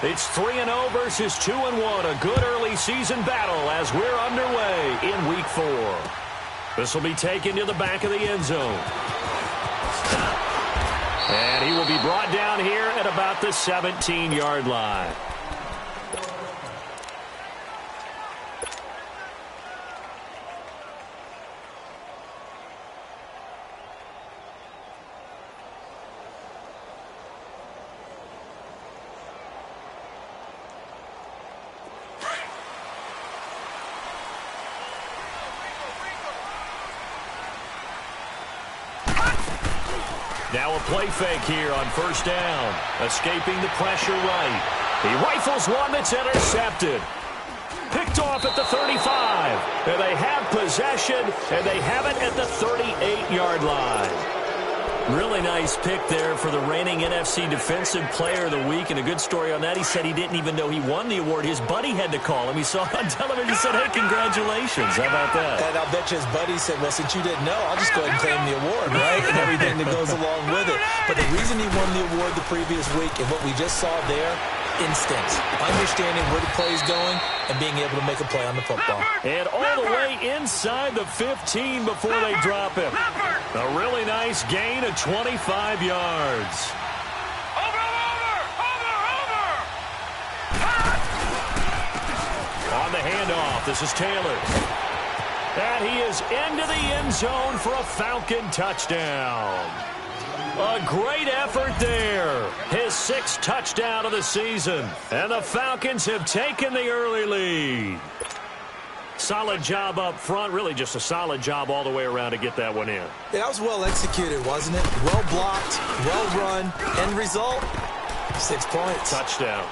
It's 3-0 versus 2-1. A good early season battle as we're underway in Week 4. This will be taken to the back of the end zone. And he will be brought down here at about the 17-yard line. Now a play fake here on first down. Escaping the pressure right. He rifles one that's intercepted. Picked off at the 35. And they have possession, and they have it at the 38-yard line. Really nice pick there for the reigning NFC Defensive Player of the Week. And a good story on that. He said he didn't even know he won the award. His buddy had to call him. He saw it on television and said, hey, congratulations. How about that? And I'll bet you his buddy said, well, since you didn't know, I'll just go ahead and claim the award, right? And everything that goes along with it. But the reason he won the award the previous week and what we just saw there, instinct. Understanding where the play is going and being able to make a play on the football. And all the way inside the 15 before they drop him. A really nice gain of 25 yards. On the handoff, this is Taylor. And he is into the end zone for a Falcon touchdown. A great effort there. His 6th touchdown of the season. And the Falcons have taken the early lead. Solid job up front. Really just a solid job all the way around to get that one in. Yeah, that was well executed, wasn't it? Well blocked, well run. End result, 6 points. Touchdown.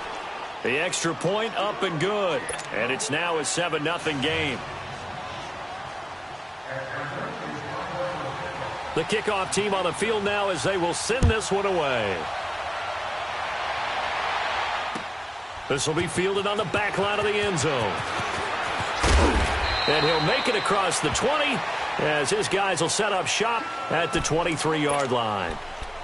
The extra point up and good. And it's now a 7-0 game. The kickoff team on the field now as they will send this one away. This will be fielded on the back line of the end zone. And he'll make it across the 20 as his guys will set up shop at the 23-yard line.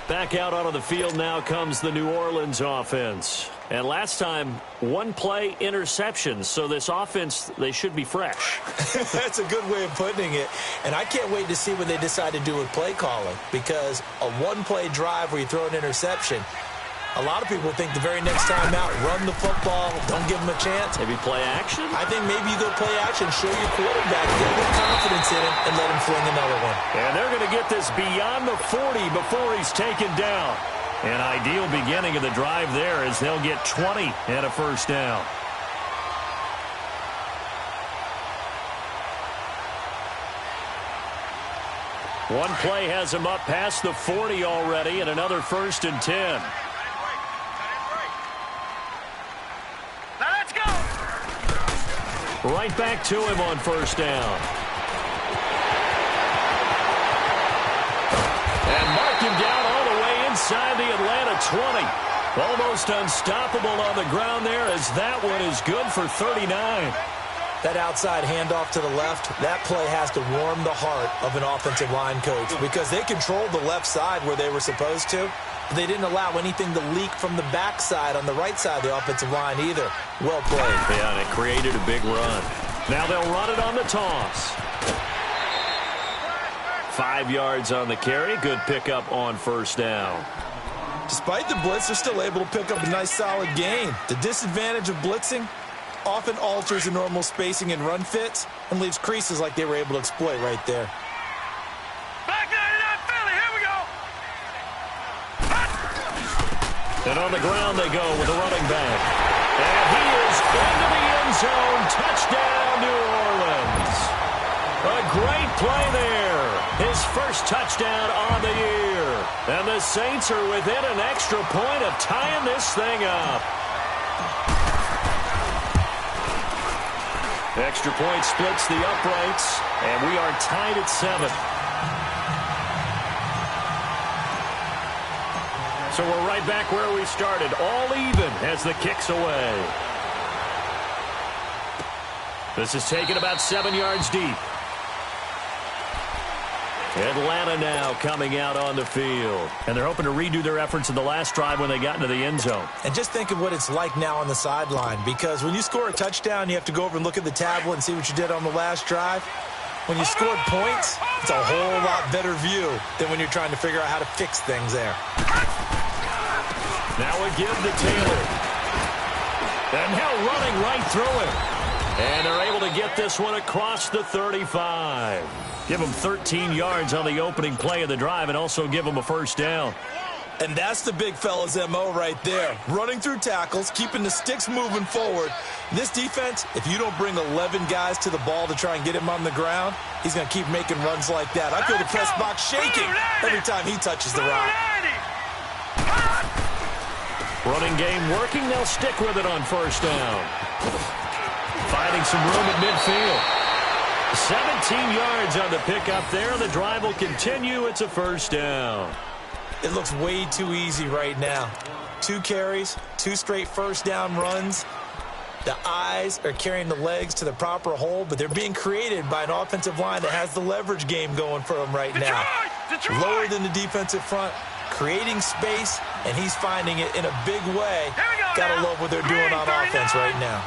Back out onto the field now comes the New Orleans offense. And last time, 1-play interceptions. So this offense, they should be fresh. That's a good way of putting it. And I can't wait to see what they decide to do with play calling. Because a 1-play drive where you throw an interception, a lot of people think the very next time out, run the football, don't give them a chance. Maybe play action? I think maybe you go play action, show your quarterback, get a little confidence in him, and let him fling another one. And they're going to get this beyond the 40 before he's taken down. An ideal beginning of the drive there as they'll get 20 and a first down. One play has him up past the 40 already, and another 1st and 10. Let's go. Right back to him on first down. And mark him down all the way inside the Atlanta 20. Almost unstoppable on the ground there as that one is good for 39. That outside handoff to the left, that play has to warm the heart of an offensive line coach because they controlled the left side where they were supposed to. They didn't allow anything to leak from the backside on the right side of the offensive line either. Well played. Yeah, and it created a big run. Now they'll run it on the toss. 5 yards on the carry. Good pickup on first down. Despite the blitz, they're still able to pick up a nice solid gain. The disadvantage of blitzing often alters the normal spacing and run fits and leaves creases like they were able to exploit right there. Back 99 Philly, here we go. And on the ground they go with the running back. And he is into the end zone. Touchdown, New Orleans. A great play there. His first touchdown on the year. And the Saints are within an extra point of tying this thing up. Extra point splits the uprights, and we are tied at 7. So we're right back where we started, all even as the kick's away. This is taken about 7 yards deep. Atlanta now coming out on the field. And they're hoping to redo their efforts in the last drive when they got into the end zone. And just think of what it's like now on the sideline, because when you score a touchdown, you have to go over and look at the tablet and see what you did on the last drive. When you scored points, it's a whole lot better view than when you're trying to figure out how to fix things there. Now a give to Taylor. And now running right through it. And they're able to get this one across the 35. Give them 13 yards on the opening play of the drive and also give them a first down. And that's the big fella's MO right there. Running through tackles, keeping the sticks moving forward. This defense, if you don't bring 11 guys to the ball to try and get him on the ground, he's going to keep making runs like that. I feel the press box shaking every time he touches the rock. Running game working. They'll stick with it on first down. Finding some room at midfield. 17 yards on the pickup there. The drive will continue. It's a first down. It looks way too easy right now. 2 carries, 2 straight first down runs. The eyes are carrying the legs to the proper hole, but they're being created by an offensive line that has the leverage game going for them right now. Lower than the defensive front, creating space, and he's finding it in a big way. Gotta love what they're doing on offense right now.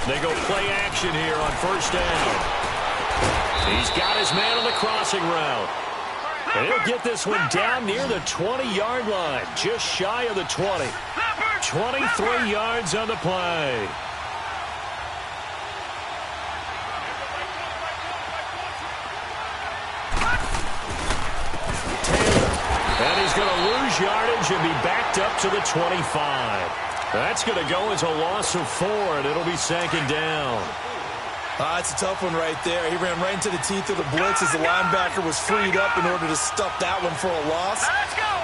They go play action here on first down. He's got his man on the crossing route. And he'll get this one down near the 20-yard line, just shy of the 20. 23 yards on the play. Taylor. And he's going to lose yardage and be backed up to the 25. That's going to go as a loss of 4, and it'll be second down. It's a tough one right there. He ran right into the teeth of the blitz as the linebacker was freed up in order to stuff that one for a loss.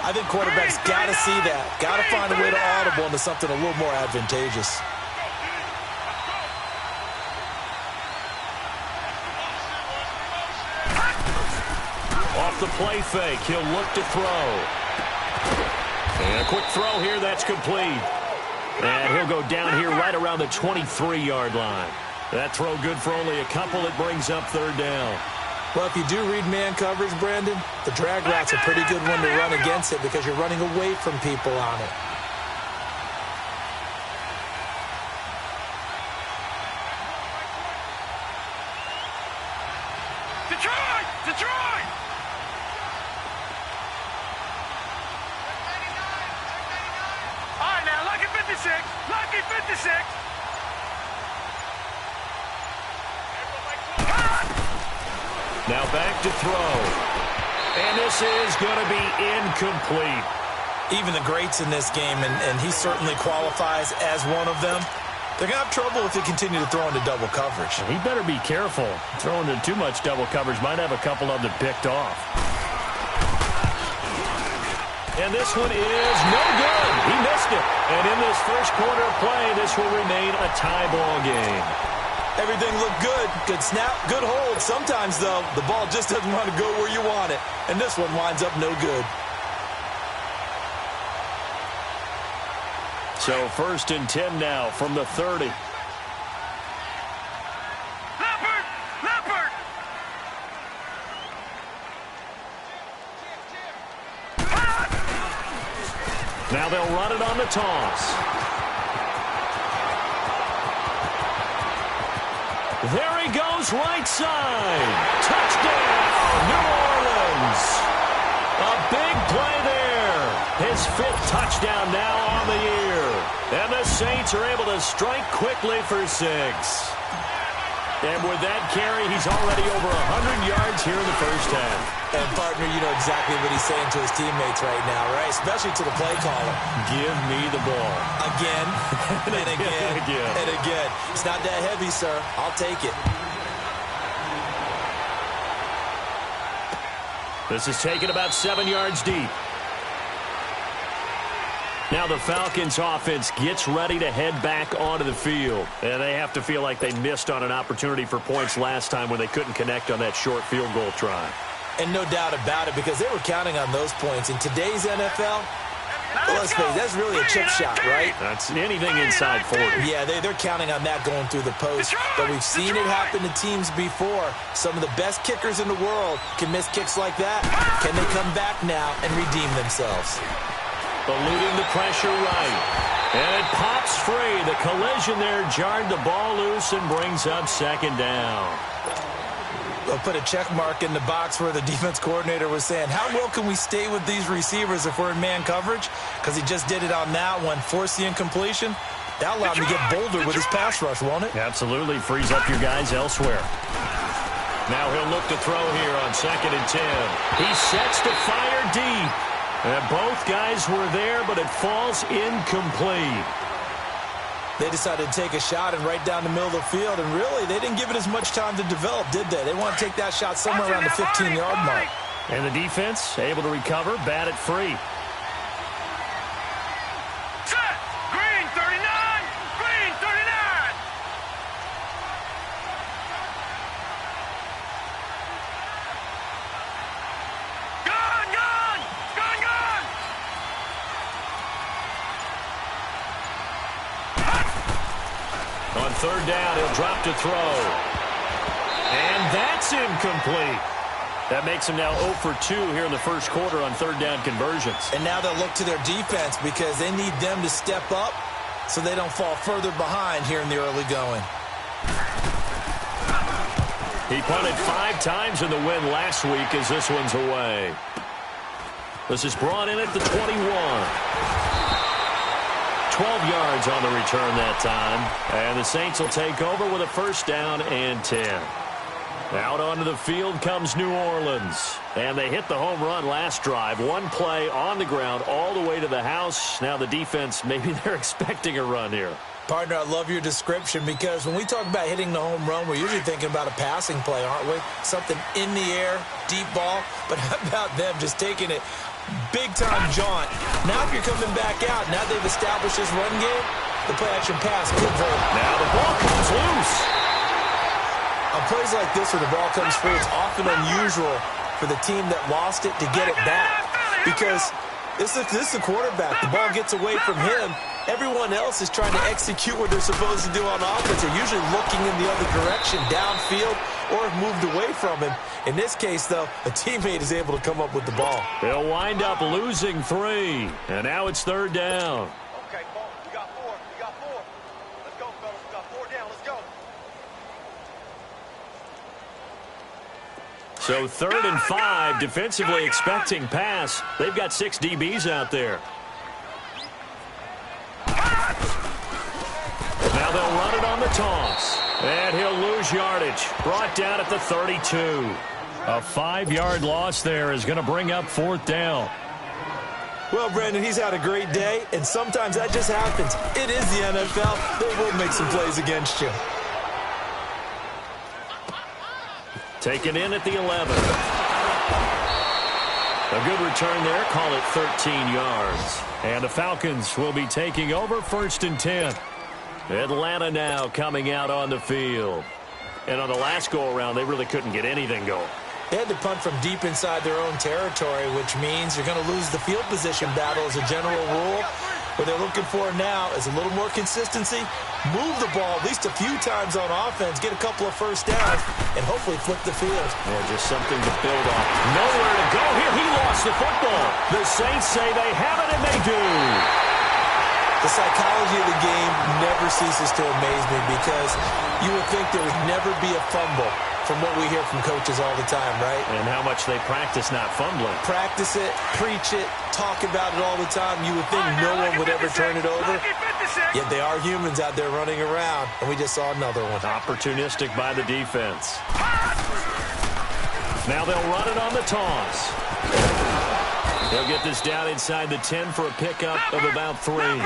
I think quarterbacks got to see that. Got to find a way to audible into something a little more advantageous. Off the play fake, he'll look to throw. And a quick throw here, that's complete. And he'll go down here right around the 23-yard line. That throw good for only a couple. It brings up third down. Well, if you do read man coverage, Brandon, the drag route's a pretty good one to run against it because you're running away from people on it. Detroit! Detroit! All right, now, lucky 56. Lucky 56. Now back to throw. And this is going to be incomplete. Even the greats in this game, and he certainly qualifies as one of them, they're going to have trouble if they continue to throw into double coverage. He better be careful. Throwing into too much double coverage might have a couple of them picked off. And this one is no good. He missed it. And in this first quarter of play, this will remain a tie ball game. Everything looked good. Good snap, good hold. Sometimes, though, the ball just doesn't want to go where you want it. And this one winds up no good. So 1st and 10 now from the 30. Leopard! Leopard! Now they'll run it on the toss. There he goes, right side. Touchdown, New Orleans. A big play there. His 5th touchdown now on the year. And the Saints are able to strike quickly for 6. And with that carry, he's already over 100 yards here in the first half. And, partner, you know exactly what he's saying to his teammates right now, right? Especially to the play caller. Give me the ball. Again, and again, and again. It's not that heavy, sir. I'll take it. This is taken about 7 yards deep. Now the Falcons offense gets ready to head back onto the field. And they have to feel like they missed on an opportunity for points last time when they couldn't connect on that short field goal try. And no doubt about it, because they were counting on those points. In today's NFL, Well, let's face it, that's really a chip shot, right? That's anything inside 40. Yeah, they're counting on that going through the post. But we've seen it happen to teams before. Some of the best kickers in the world can miss kicks like that. Can they come back now and redeem themselves? Eluding the pressure right. And it pops free. The collision there jarred the ball loose and brings up second down. They'll put a check mark in the box where the defense coordinator was saying, how well can we stay with these receivers if we're in man coverage? Because he just did it on that one, forced the incompletion. That allowed him to get bolder with his pass rush, won't it? Absolutely. Frees up your guys elsewhere. Now he'll look to throw here on 2nd and 10. He sets to fire deep. And both guys were there, but it falls incomplete. They decided to take a shot and right down the middle of the field, and really, they didn't give it as much time to develop, did they? They want to take that shot somewhere around the 15-yard mark. And the defense able to recover, bat it free. Set. Green 39. Green 39. Gun, gun. Gun, gun. On 3rd down, he'll drop to throw. And that's incomplete. That makes him now 0 for 2 here in the first quarter on 3rd down conversions. And now they'll look to their defense because they need them to step up so they don't fall further behind here in the early going. He punted 5 times in the win last week as this one's away. This is brought in at the 21. 12 yards on the return that time. And the Saints will take over with a 1st down and 10. Out onto the field comes New Orleans. And they hit the home run last drive. One play on the ground all the way to the house. Now the defense, maybe they're expecting a run here. Partner, I love your description because when we talk about hitting the home run, we're usually thinking about a passing play, aren't we? Something in the air, deep ball. But how about them just taking it big-time jaunt? Now if you're coming back out, now they've established this run game, the play-action pass could vote. Now the ball comes loose. On plays like this where the ball comes free, it's often unusual for the team that lost it to get it back because this is the quarterback. The ball gets away from him. Everyone else is trying to execute what they're supposed to do on offense. They're usually looking in the other direction, downfield, or have moved away from him. In this case, though, a teammate is able to come up with the ball. They'll wind up losing 3. And now it's 3rd down. Okay, Paul, you got 4. You got 4. Let's go, fellas. We got 4 down. Let's go. So 3rd and 5, defensively expecting pass. They've got 6 DBs out there. Now they'll run it on the toss. And he'll lose yardage. Brought down at the 32. A 5-yard loss there is going to bring up 4th down. Well, Brandon, he's had a great day, and sometimes that just happens. It is the NFL. They will make some plays against you. Taken in at the 11. A good return there. Call it 13 yards. And the Falcons will be taking over 1st and 10. Atlanta now coming out on the field. And on the last go-around, they really couldn't get anything going. They had to punt from deep inside their own territory, which means you're going to lose the field position battle as a general rule. What they're looking for now is a little more consistency, move the ball at least a few times on offense, get a couple of 1st downs, and hopefully flip the field. Yeah, just something to build on. Nowhere to go here. He lost the football. The Saints say they have it, and they do. The psychology of the game never ceases to amaze me because you would think there would never be a fumble from what we hear from coaches all the time, right? And how much they practice not fumbling. Practice it, preach it, talk about it all the time. You would think no one would ever turn it over. Yet they are humans out there running around, and we just saw another one. Opportunistic by the defense. Now they'll run it on the toss. They'll get this down inside the 10 for a pickup of about 3.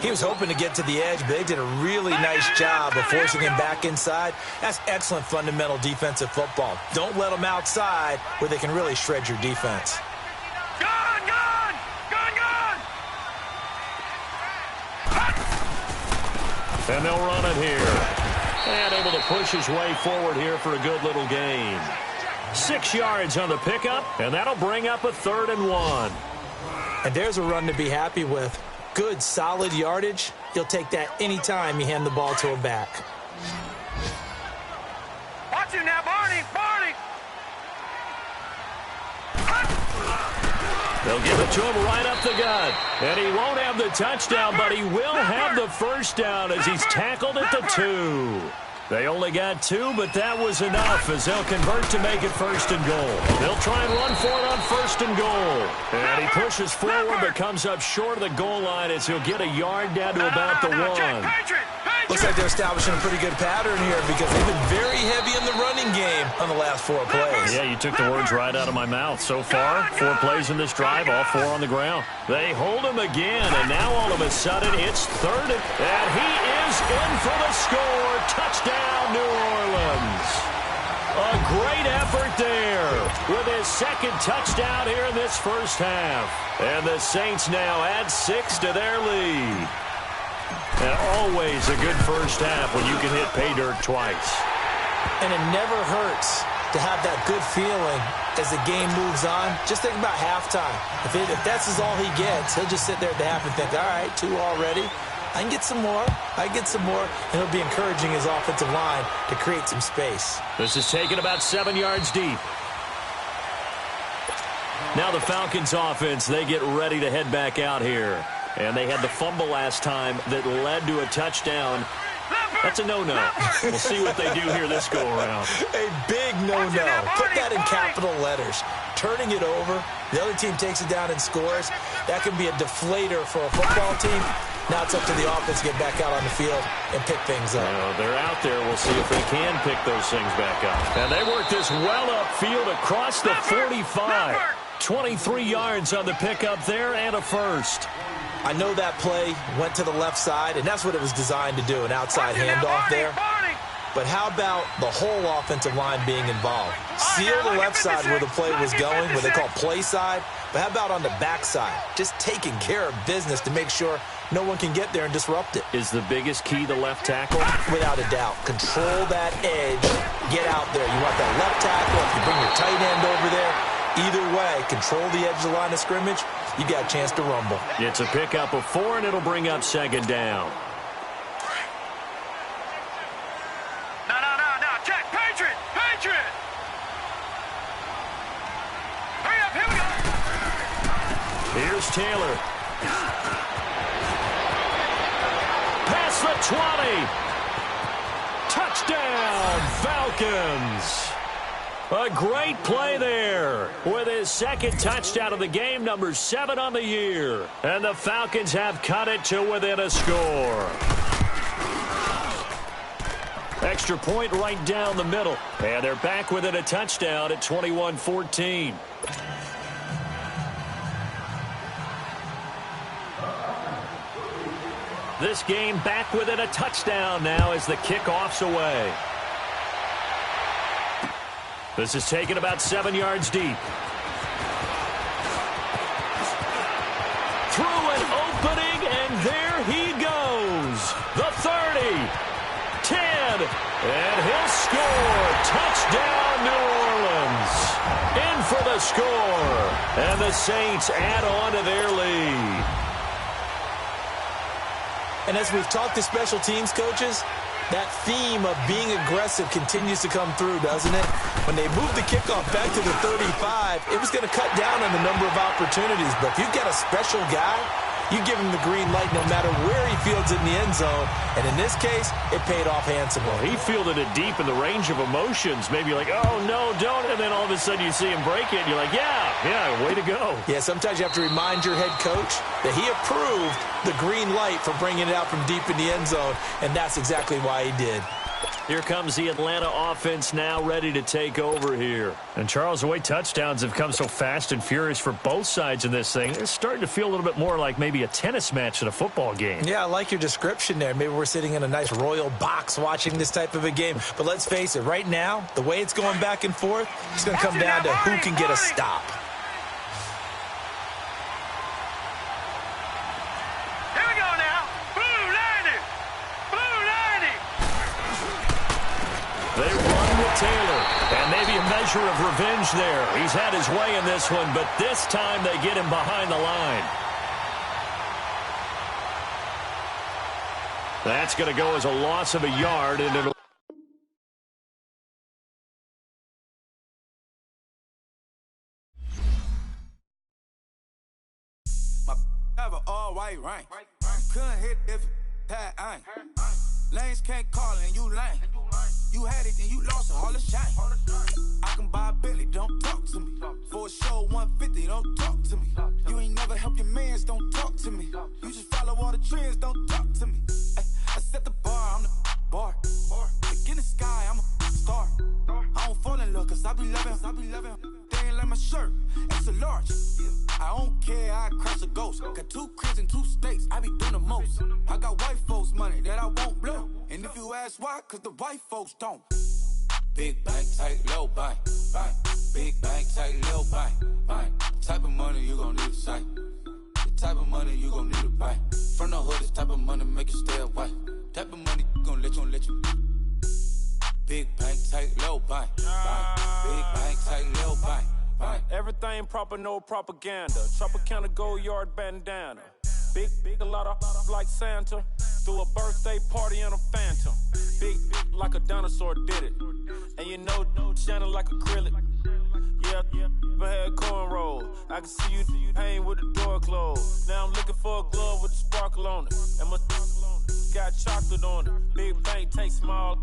He was hoping to get to the edge, but they did a really nice job of forcing him back inside. That's excellent fundamental defensive football. Don't let them outside where they can really shred your defense. Gun, gun! Gun, gun! And they'll run it here. And able to push his way forward here for a good little gain. 6 yards on the pickup, and that'll bring up a 3rd and 1. And there's a run to be happy with. Good, solid yardage. He'll take that anytime you hand the ball to him back. Watch you now, Barney. Barney. They'll give it to him right up the gut. And he won't have the touchdown, but he will have the first down as he's tackled at the 2. They only got 2, but that was enough as they'll convert to make it 1st and goal. They'll try and run for it on 1st and goal. And he pushes forward but comes up short of the goal line as he'll get a yard down to about the 1. Looks like they're establishing a pretty good pattern here because they've been very heavy in the running game on the last 4 plays. Yeah, you took the words right out of my mouth. So far, 4 plays in this drive, all 4 on the ground. They hold him again, and now all of a sudden it's 3rd, and he is in for the score. Touchdown, New Orleans. A great effort there with his 2nd touchdown here in this first half. And the Saints now add 6 to their lead. And always a good first half when you can hit pay dirt twice. And it never hurts to have that good feeling as the game moves on. Just think about halftime. If that's all he gets, he'll just sit there at the half and think, all right, 2 already. I can get some more. I can get some more. And he'll be encouraging his offensive line to create some space. This is taken about 7 yards deep. Now the Falcons offense, they get ready to head back out here. And they had the fumble last time that led to a touchdown. That's a no-no. We'll see what they do here this go-around. A big no-no. Put that in capital letters. Turning it over, the other team takes it down and scores. That can be a deflator for a football team. Now it's up to the offense to get back out on the field and pick things up. They're out there. We'll see if they can pick those things back up. And they work this well upfield across the 45. 23 yards on the pickup there and a first. I know that play went to the left side, and that's what it was designed to do, an outside handoff there. But how about the whole offensive line being involved? Seal the left side where the play was going, what they call play side. But how about on the back side? Just taking care of business to make sure no one can get there and disrupt it. Is the biggest key the left tackle? Without a doubt. Control that edge. Get out there. You want that left tackle. If you bring your tight end over there, either way, control the edge of the line of scrimmage. You got a chance to rumble. It's a pickup of 4, and it'll bring up 2nd down. No. Check. Patriot. Hurry up. Here we go. Here's Taylor. Past the 20. Touchdown, Falcons. A great play there with his 2nd touchdown of the game, number 7 on the year. And the Falcons have cut it to within a score. Extra point right down the middle. And they're back within a touchdown at 21-14. This game back within a touchdown now as the kickoff's away. This is taken about 7 yards deep. Through an opening, and there he goes. The 30, 10, and he'll score. Touchdown, New Orleans. In for the score. And the Saints add on to their lead. And as we've talked to special teams coaches, that theme of being aggressive continues to come through, doesn't it? When they moved the kickoff back to the 35, it was going to cut down on the number of opportunities. But if you've got a special guy, you give him the green light no matter where he fields it in the end zone. And in this case, it paid off handsomely. Well, he fielded it deep in the range of emotions. Maybe you're like, oh, no, don't. And then all of a sudden you see him break it, and you're like, yeah, way to go. Yeah, sometimes you have to remind your head coach that he approved the green light for bringing it out from deep in the end zone, and that's exactly why he did. Here comes the Atlanta offense now ready to take over here. And Charles, the way touchdowns have come so fast and furious for both sides in this thing, it's starting to feel a little bit more like maybe a tennis match at a football game. Yeah, I like your description there. Maybe we're sitting in a nice royal box watching this type of a game. But let's face it, right now, the way it's going back and forth, it's going to come down to who can get a stop. They run in with Taylor. And maybe a measure of revenge there. He's had his way in this one, but this time they get him behind the line. That's going to go as a loss of a yard, and it'll... Have an all-white rank. Couldn't hit if that ain't. Lanes can't call and you lame. You had it and you lost it, all the shame. I can buy a Bentley, don't talk to me. For a show 150, don't talk to me. You ain't never help your mans, don't talk to me. You just follow all the trends, don't talk to me. I set the bar, I'm the bar. Like in the sky, I'm a star. I don't fall in love, cause I be loving. They ain't like my shirt, it's a large. I don't care, I crush a ghost. Got 2 cribs in 2 states, I be doing the most. I got white folks money that I won't blow. And if you ask why, cause the white folks don't. Big bank, tight, low bank. Big bank, tight, low bank. Type of money you gon' need to sight. The type of money you gon' need to buy. From the hood, this type of money make you stay away. Type of money gon' let you. Big bank, tight, low bank. Big bank, tight, low bank. Everything proper, no propaganda. Tropicana gold yard bandana. Big, a lot of like Santa. Threw a birthday party in a phantom. Big like a dinosaur did it. And you know, shining like acrylic. Yeah, I had cornrow. I can see you hang with the door closed. Now I'm looking for a glove with a sparkle on it. And my got chocolate on it. Big bank, take small.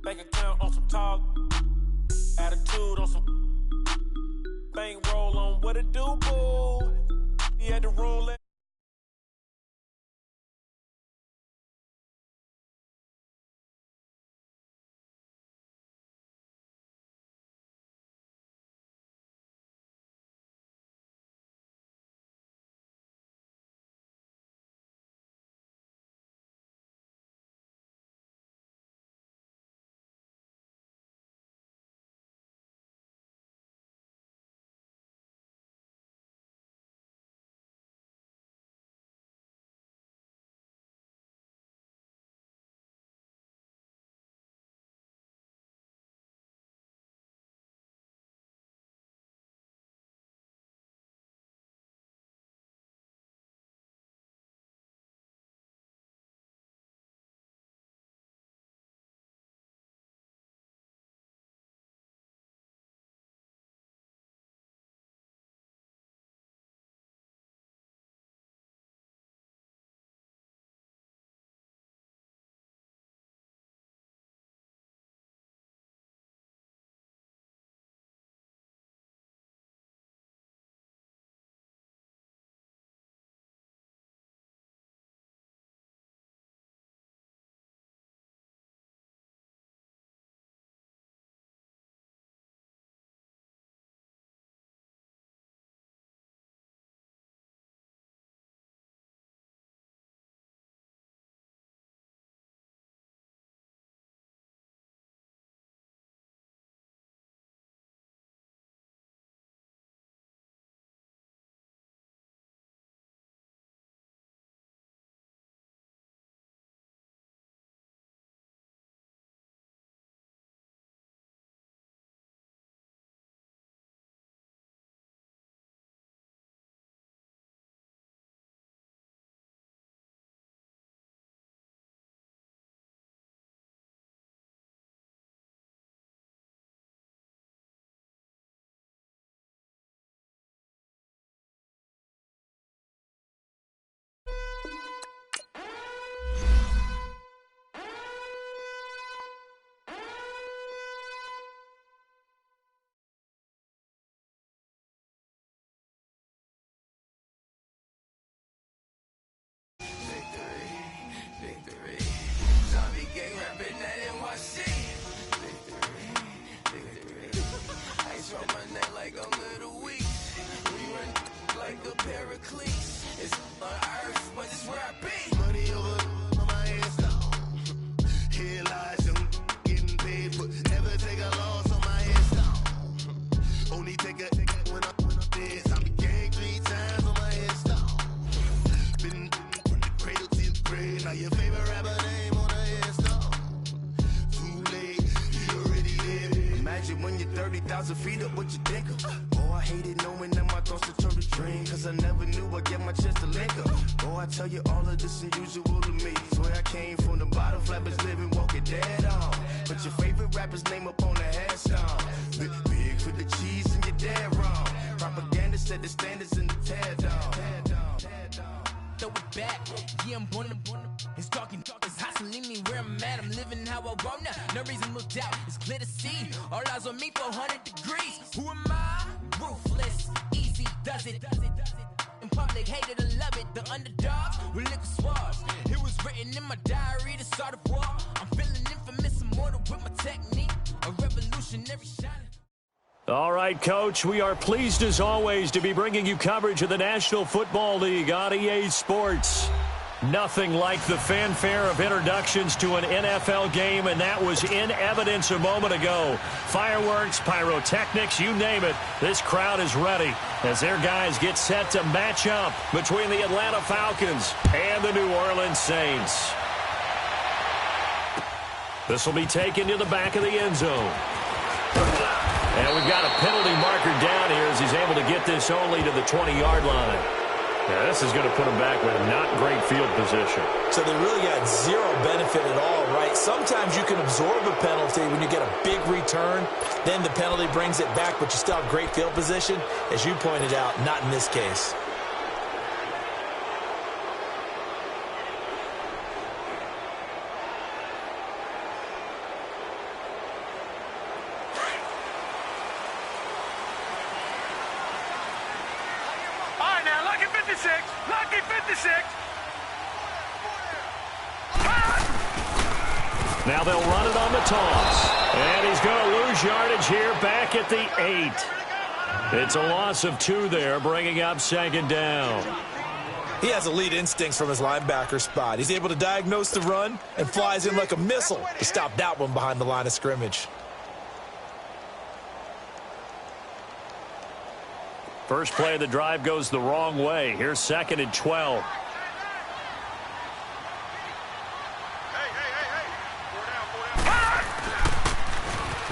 Bank account on some tall. Attitude on some bank roll on what it do, boo. He had the room. feet up, what you think of? Oh, I hated knowing that my thoughts would turn to dream, cause I never knew I'd get my chance to link up. Oh, I tell you all of this unusual to me. Swear I came from the bottom, flappers living, walking dead on. Put your favorite rapper's name up on the headstone. Big for the cheese and you're dead wrong. Propaganda set the standards in the tear down. Throw it back, yeah, I'm born to it's talking, it's hustling me where I'm at. I'm living how I want now. No reason to doubt, it's clear to see. All eyes on me, 400 degrees. Who am I? Ruthless, easy, does it. In public, hated and love it. The underdogs with liquor swabs. It was written in my diary, the start of war. I'm feeling infamous, immortal with my technique. A revolutionary shining. All right, Coach, we are pleased as always to be bringing you coverage of the National Football League on EA Sports. Nothing like the fanfare of introductions to an NFL game, and that was in evidence a moment ago. Fireworks, pyrotechnics, you name it. This crowd is ready as their guys get set to match up between the Atlanta Falcons and the New Orleans Saints. This will be taken to the back of the end zone. And we've got a penalty marker down here as he's able to get this only to the 20-yard line. Yeah, this is going to put him back with not great field position. So they really got zero benefit at all, right? Sometimes you can absorb a penalty when you get a big return. Then the penalty brings it back, but you still have great field position. As you pointed out, not in this case. Lucky 56. Now they'll run it on the toss. And he's going to lose yardage here back at the 8. It's a loss of 2 there, bringing up second down. He has elite instincts from his linebacker spot. He's able to diagnose the run and flies in like a missile to stop that one behind the line of scrimmage. First play of the drive goes the wrong way. Here's 2nd and 12.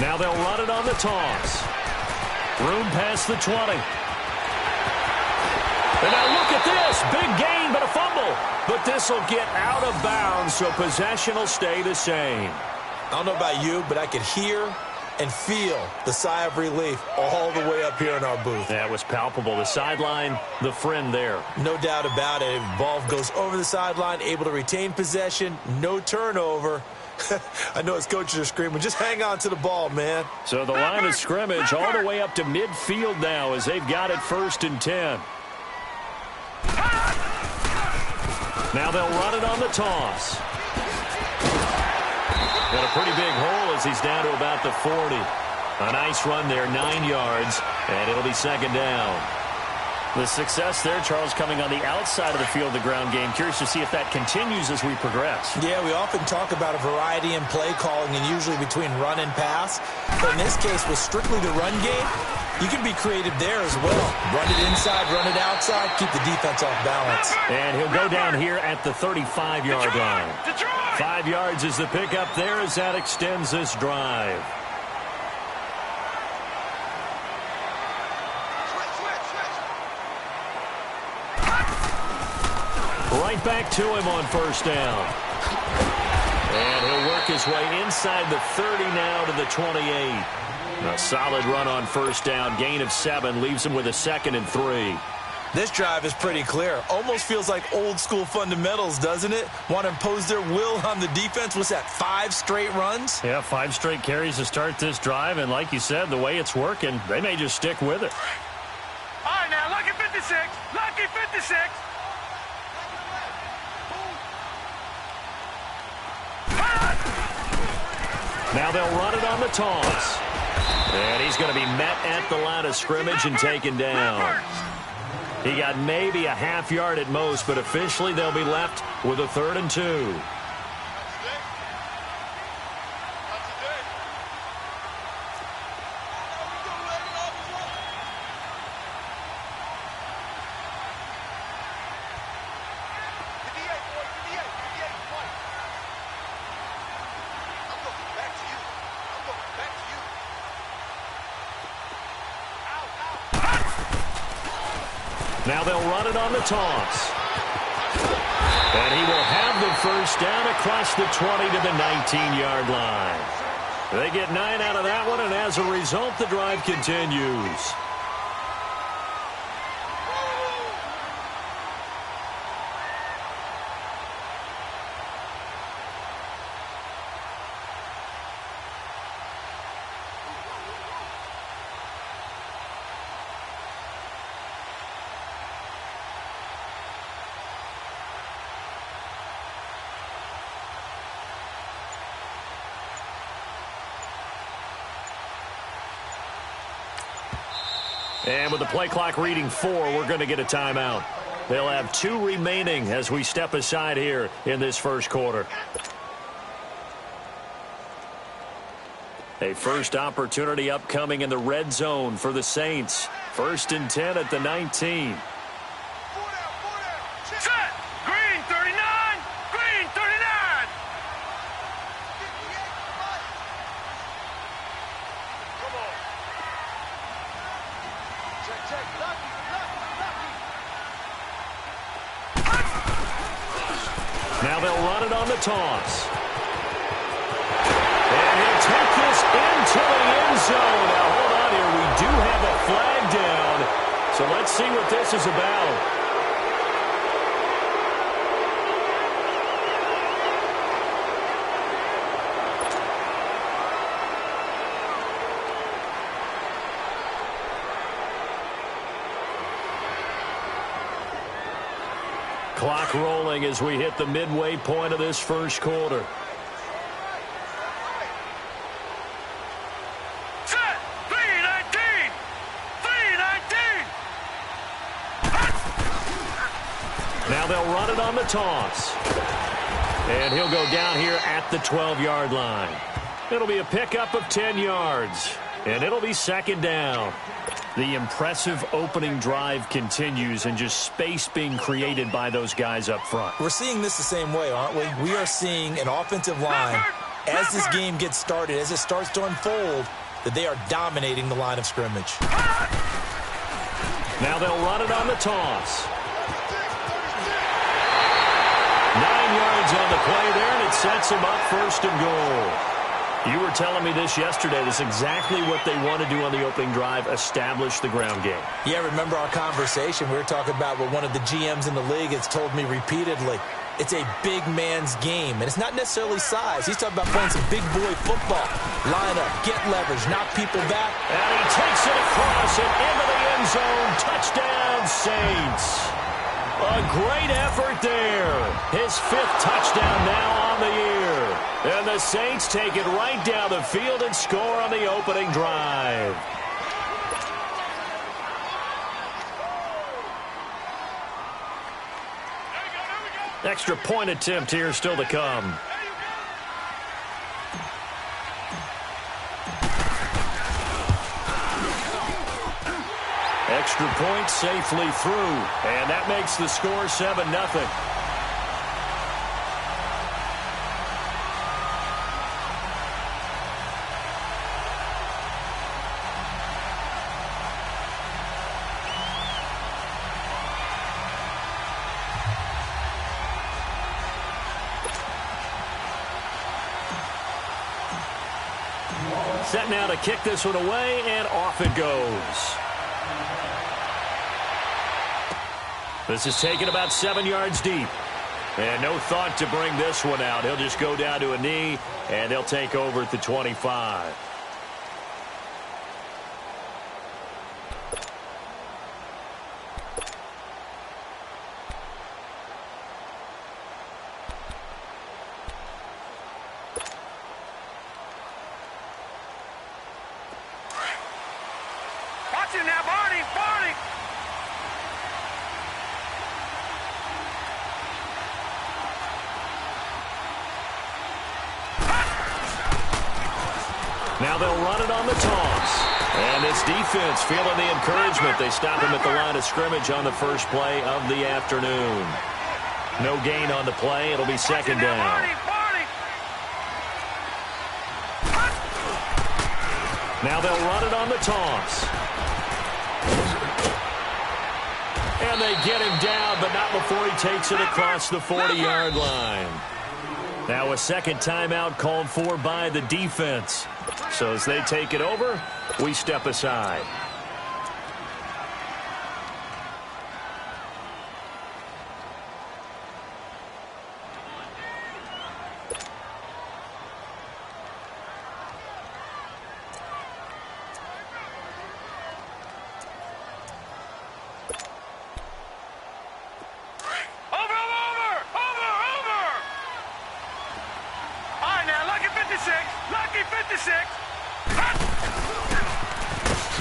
Now they'll run it on the toss. Room past the 20. And now look at this. Big gain, but a fumble. But this will get out of bounds, so possession will stay the same. I don't know about you, but I could hear and feel the sigh of relief all the way up here in our booth. That was palpable. The sideline, the friend there. No doubt about it. Ball goes over the sideline, able to retain possession, no turnover. I know his coaches are screaming, just hang on to the ball, man. So the line of scrimmage all the way up to midfield now as they've got it 1st and 10. Now they'll run it on the toss. Got a pretty big hole as he's down to about the 40. A nice run there, 9 yards, and it'll be 2nd down. The success there, Charles, coming on the outside of the field, the ground game. Curious to see if that continues as we progress. Yeah, we often talk about a variety in play calling and usually between run and pass. But in this case, with strictly the run game, you can be creative there as well. Run it inside, run it outside, keep the defense off balance. And he'll go down here at the 35-yard line. 5 yards is the pickup there as that extends this drive. Right back to him on 1st down. And he'll work his way inside the 30 now to the 28. A solid run on 1st down. Gain of 7 leaves him with a 2nd and 3. This drive is pretty clear. Almost feels like old school fundamentals, doesn't it? Want to impose their will on the defense. What's that, 5 straight runs? Yeah, 5 straight carries to start this drive. And like you said, the way it's working, they may just stick with it. All right, now, lucky 56. Lucky 56. Now they'll run it on the toss. And he's going to be met at the line of scrimmage and taken down. He got maybe a half yard at most, but officially they'll be left with a 3rd and 2. Now they'll run it on the toss. And he will have the first down across the 20 to the 19-yard line. They get 9 out of that one, and as a result, the drive continues. And with the play clock reading 4, we're going to get a timeout. They'll have 2 remaining as we step aside here in this first quarter. A first opportunity upcoming in the red zone for the Saints. 1st and 10 at the 19. Set! Green 39! Green 39! Come on. Check. Lucky. Now they'll run it on the toss. And he'll take this into the end zone. Now hold on here. We do have a flag down. So let's see what this is about. Clock rolling as we hit the midway point of this first quarter. Set! 319! 319! Now they'll run it on the toss. And he'll go down here at the 12-yard line. It'll be a pickup of 10 yards. And it'll be 2nd down. The impressive opening drive continues and just space being created by those guys up front. We're seeing this the same way, aren't we? We are seeing an offensive line, as this game gets started, as it starts to unfold, that they are dominating the line of scrimmage. Now they'll run it on the toss. 9 yards on the play there, and it sets them up 1st and goal. You were telling me this yesterday. This is exactly what they want to do on the opening drive, establish the ground game. Yeah, remember our conversation? We were talking about what one of the GMs in the league has told me repeatedly. It's a big man's game, and it's not necessarily size. He's talking about playing some big boy football. Line up, get leverage, knock people back. And he takes it across and into the end zone. Touchdown, Saints. A great effort there. His 5th touchdown now on the year. And the Saints take it right down the field and score on the opening drive. Extra point attempt here still to come. Extra point safely through. And that makes the score 7-0. Set now to kick this one away, and off it goes. This is taken about 7 yards deep. And no thought to bring this one out. He'll just go down to a knee, and they'll take over at the 25. Watch it now, Barney! Now they'll run it on the toss. And this defense feeling the encouragement. They stop him at the line of scrimmage on the first play of the afternoon. No gain on the play. It'll be 2nd down. Now they'll run it on the toss. And And they get him down, but not before he takes it across the 40-yard line. Now a second timeout called for by the defense. So as they take it over, we step aside.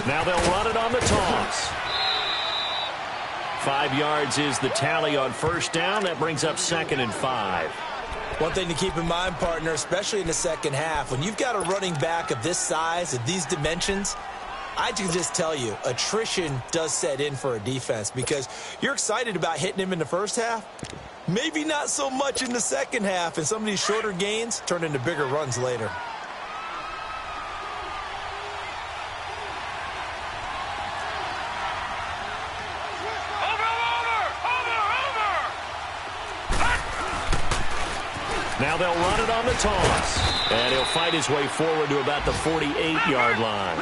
Now they'll run it on the toss. 5 yards is the tally on first down. That brings up 2nd and 5. One thing to keep in mind, partner, especially in the second half, when you've got a running back of this size, of these dimensions, I can just tell you, attrition does set in for a defense because you're excited about hitting him in the first half. Maybe not so much in the second half, and some of these shorter gains turn into bigger runs later. Now they'll run it on the toss. And he'll fight his way forward to about the 48-yard line.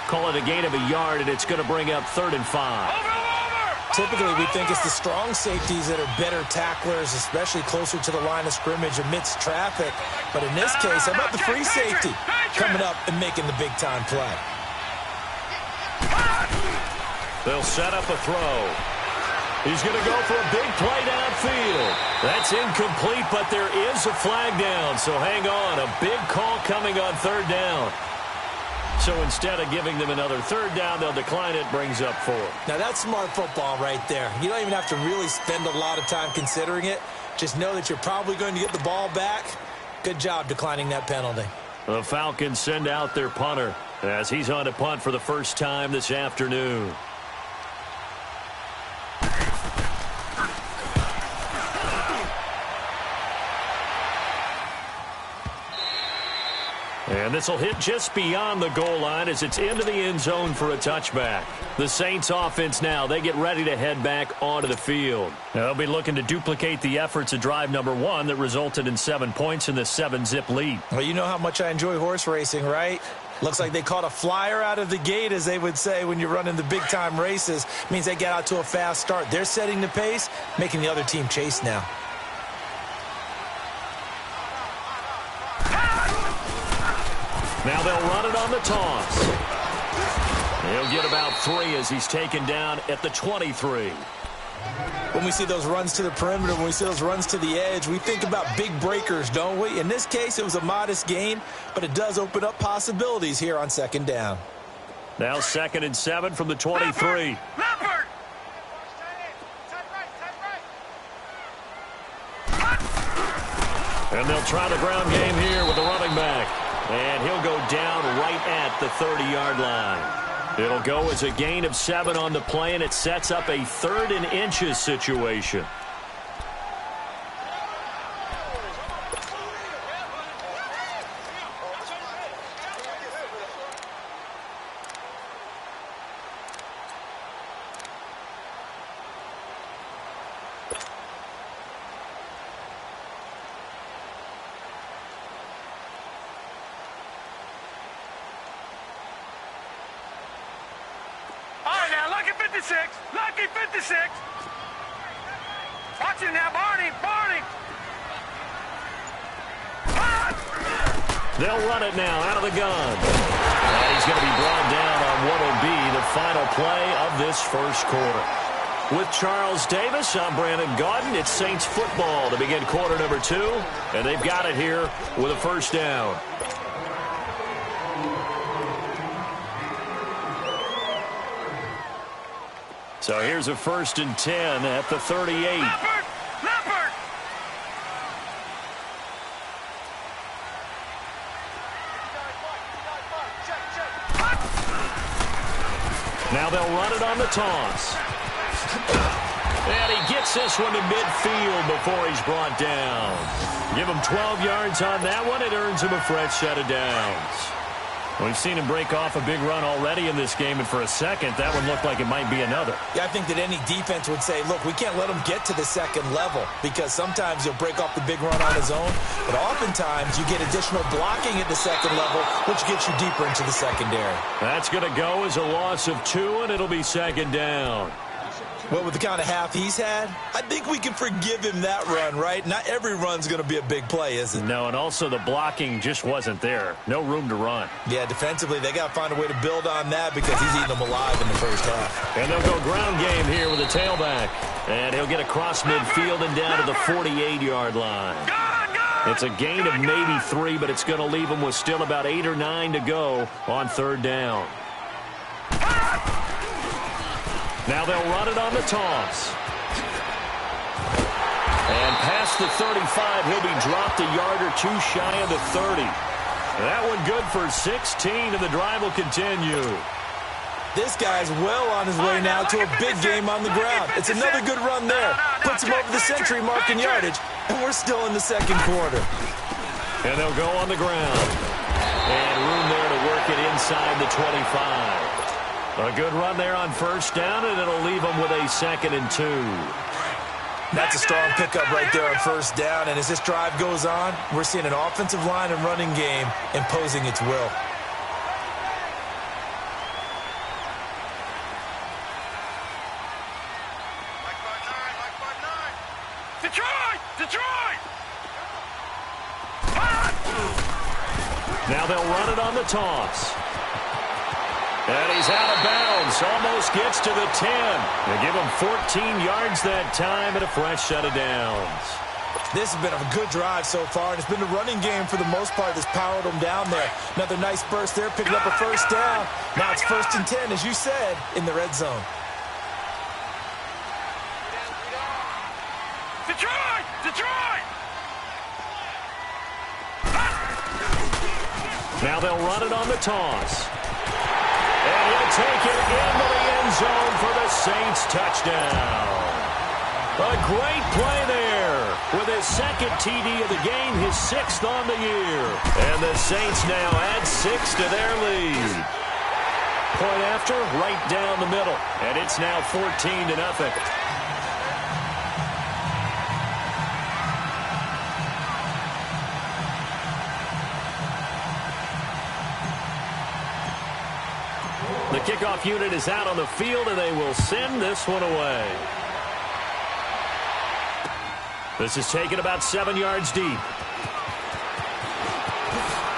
Call it a gain of a yard, and it's going to bring up 3rd and 5. Typically, we think it's the strong safeties that are better tacklers, especially closer to the line of scrimmage amidst traffic. But in this case, how about the free safety coming up and making the big-time play? They'll set up a throw. He's going to go for a big play downfield. That's incomplete, but there is a flag down, so hang on. A big call coming on 3rd down. So instead of giving them another 3rd down, they'll decline it, brings up 4. Now, that's smart football right there. You don't even have to really spend a lot of time considering it. Just know that you're probably going to get the ball back. Good job declining that penalty. The Falcons send out their punter as he's on to punt for the first time this afternoon. And this will hit just beyond the goal line as it's into the end zone for a touchback. The Saints offense now, they get ready to head back onto the field. They'll be looking to duplicate the efforts of drive number 1 that resulted in 7 points in the 7-zip lead. Well, you know how much I enjoy horse racing, right? Looks like they caught a flyer out of the gate, as they would say when you're running the big-time races. Means they get out to a fast start. They're setting the pace, making the other team chase now. Now they'll run it on the toss. He'll get about 3 as he's taken down at the 23. When we see those runs to the perimeter, when we see those runs to the edge, we think about big breakers, don't we? In this case, it was a modest gain, but it does open up possibilities here on 2nd down. Now 2nd and 7 from the 23. And they'll try the ground game here with the running back. And he'll go down right at the 30-yard line. It'll go as a gain of 7 on the play, and it sets up a 3rd and inches situation. Lucky 56. Watch him now, Barney. They'll run it now out of the gun. And he's going to be brought down on what will be the final play of this first quarter. With Charles Davis, I'm Brandon Gaudin. It's Saints football to begin quarter number 2. And they've got it here with a first down. So here's a 1st and 10 at the 38. Leopard. Now they'll run it on the toss. And he gets this one to midfield before he's brought down. Give him 12 yards on that one. It earns him a fresh set of downs. We've seen him break off a big run already in this game, and for a second, that one looked like it might be another. Yeah, I think that any defense would say, look, we can't let him get to the second level because sometimes he'll break off the big run on his own, but oftentimes you get additional blocking at the second level, which gets you deeper into the secondary. That's going to go as a loss of 2, and it'll be second down. Well, with the kind of half he's had, I think we can forgive him that run, right? Not every run's going to be a big play, is it? No, and also the blocking just wasn't there. No room to run. Yeah, defensively, they got to find a way to build on that because he's eating them alive in the first half. And they'll go ground game here with a tailback. And he'll get across midfield and down to the 48-yard line. It's a gain of maybe 3, but it's going to leave him with still about 8 or 9 to go on third down. Now they'll run it on the toss. And past the 35, he'll be dropped a yard or 2 shy of the 30. That one good for 16, and the drive will continue. This guy's well on his way now to a big game on the ground. It's another good run there. Puts him over the century mark in yardage, and we're still in the second quarter. And they'll go on the ground. And room there to work it inside the 25. A good run there on first down, and it'll leave them with a 2nd and 2. That's a strong pickup right there on first down, and as this drive goes on, we're seeing an offensive line and running game imposing its will. Detroit! Now they'll run it on the toss. And he's out of bounds. Almost gets to the 10. They give him 14 yards that time and a fresh set of downs. This has been a good drive so far, and it's been the running game for the most part that's powered them down there. Another nice burst there, picking up a first down. Now it's 1st and 10, as you said, in the red zone. Detroit! Now they'll run it on the toss. And he'll take it into the end zone for the Saints touchdown. A great play there with his 2nd TD of the game, his 6th on the year. And the Saints now add 6 to their lead. Point after, right down the middle. And it's now 14-0. The kickoff unit is out on the field, and they will send this one away. This is taken about 7 yards deep.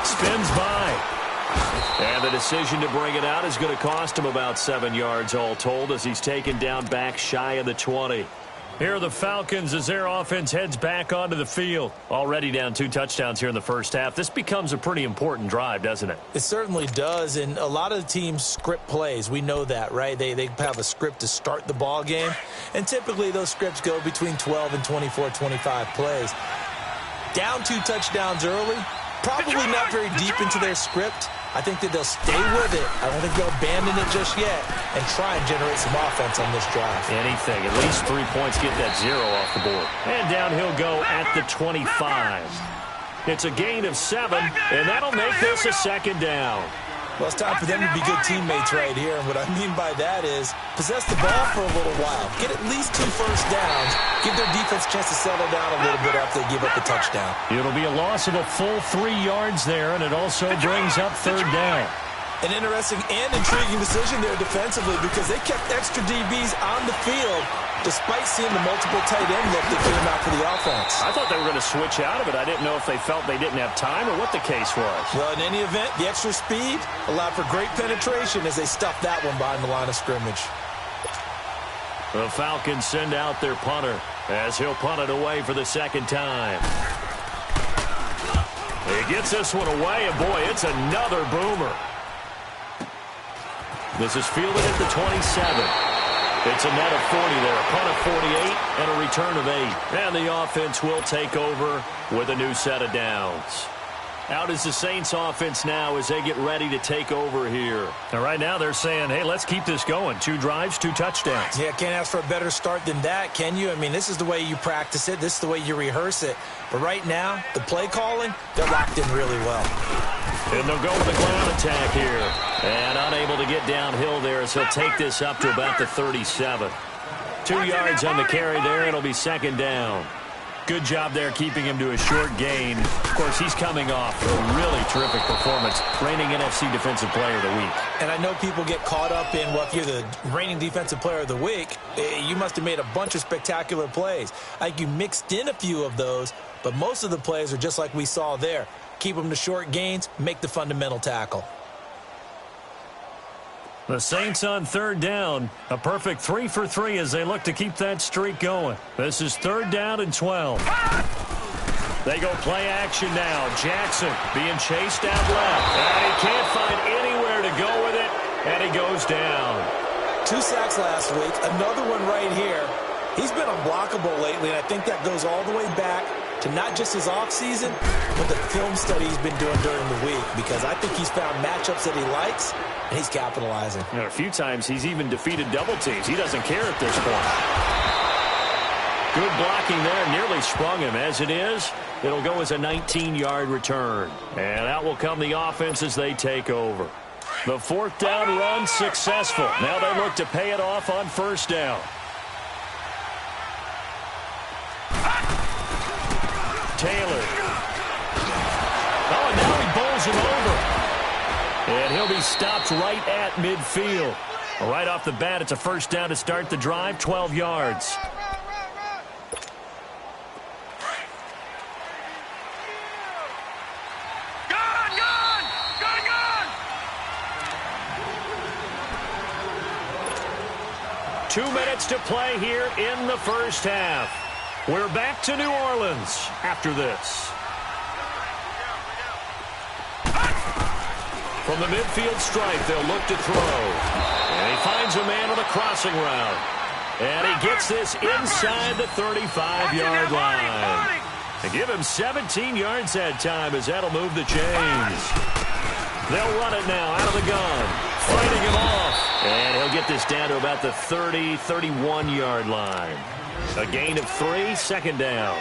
Spins by. And the decision to bring it out is going to cost him about 7 yards all told as he's taken down back shy of the 20. Here are the Falcons as their offense heads back onto the field. Already down 2 touchdowns here in the first half. This becomes a pretty important drive, doesn't it? It certainly does, and a lot of the teams script plays. We know that, right? They have a script to start the ball game, and typically those scripts go between 12 and 24, 25 plays. Down 2 touchdowns early, probably not very deep into their script. I think that they'll stay with it. I don't think they'll abandon it just yet and try and generate some offense on this drive. Anything. At least 3 points, get that 0 off the board. And down he'll go at the 25. It's a gain of 7, and that'll make this a 2nd down. Well, it's time for them to be good teammates right here, and what I mean by that is possess the ball for a little while. Get at least 2 first downs. Give their defense a chance to settle down a little bit after they give up the touchdown. It'll be a loss of a full 3 yards there, and it also brings up third down. An interesting and intriguing decision there defensively because they kept extra DBs on the field despite seeing the multiple tight end look that came out for the offense. I thought they were going to switch out of it. I didn't know if they felt they didn't have time or what the case was. Well, in any event, the extra speed allowed for great penetration as they stuffed that one behind the line of scrimmage. The Falcons send out their punter as he'll punt it away for the 2nd time. He gets this one away, and boy, it's another boomer. This is fielded at the 27. It's a net of 40 there, a punt of 48, and a return of 8. And the offense will take over with a new set of downs. Out is the Saints offense now as they get ready to take over here. And right now they're saying, hey, let's keep this going. 2 drives, 2 touchdowns. Yeah, can't ask for a better start than that, can you? I mean, this is the way you practice it. This is the way you rehearse it. But right now, the play calling, they're locked in really well. And they'll go with the ground attack here. And unable to get downhill there as he'll take this up to about the 37. 2 yards on the carry there. It'll be second down. Good job there keeping him to a short gain. Of course, he's coming off a really terrific performance, reigning NFC Defensive Player of the Week. And I know people get caught up in, well, if you're the reigning Defensive Player of the Week, you must have made a bunch of spectacular plays. I think you mixed in a few of those, but most of the plays are just like we saw there. Keep them to short gains, make the fundamental tackle. The Saints on third down. A perfect 3 for 3 as they look to keep that streak going. This is 3rd down and 12. They go play action now. Jackson being chased out left. And he can't find anywhere to go with it, and he goes down. 2 sacks last week, another one right here. He's been unblockable lately, and I think that goes all the way back to not just his offseason, but the film study he's been doing during the week, because I think he's found matchups that he likes, and he's capitalizing. A few times he's even defeated double teams. He doesn't care at this point. Good blocking there. Nearly sprung him. As it is, it'll go as a 19-yard return. And out will come the offense as they take over. The 4th down run successful. Now they look to pay it off on 1st down. Taylor. Oh, and now he bowls him over. And he'll be stopped right at midfield. Right off the bat, it's a 1st down to start the drive, 12 yards. Gone! 2 minutes to play here in the 1st half. We're back to New Orleans after this. From the midfield stripe, they'll look to throw. And he finds a man on the crossing route. And he gets this inside the 35-yard line. They give him 17 yards that time as that'll move the chains. They'll run it now out of the gun. Fighting him off. And he'll get this down to about the 30, 31-yard line. A gain of 3, 2nd down.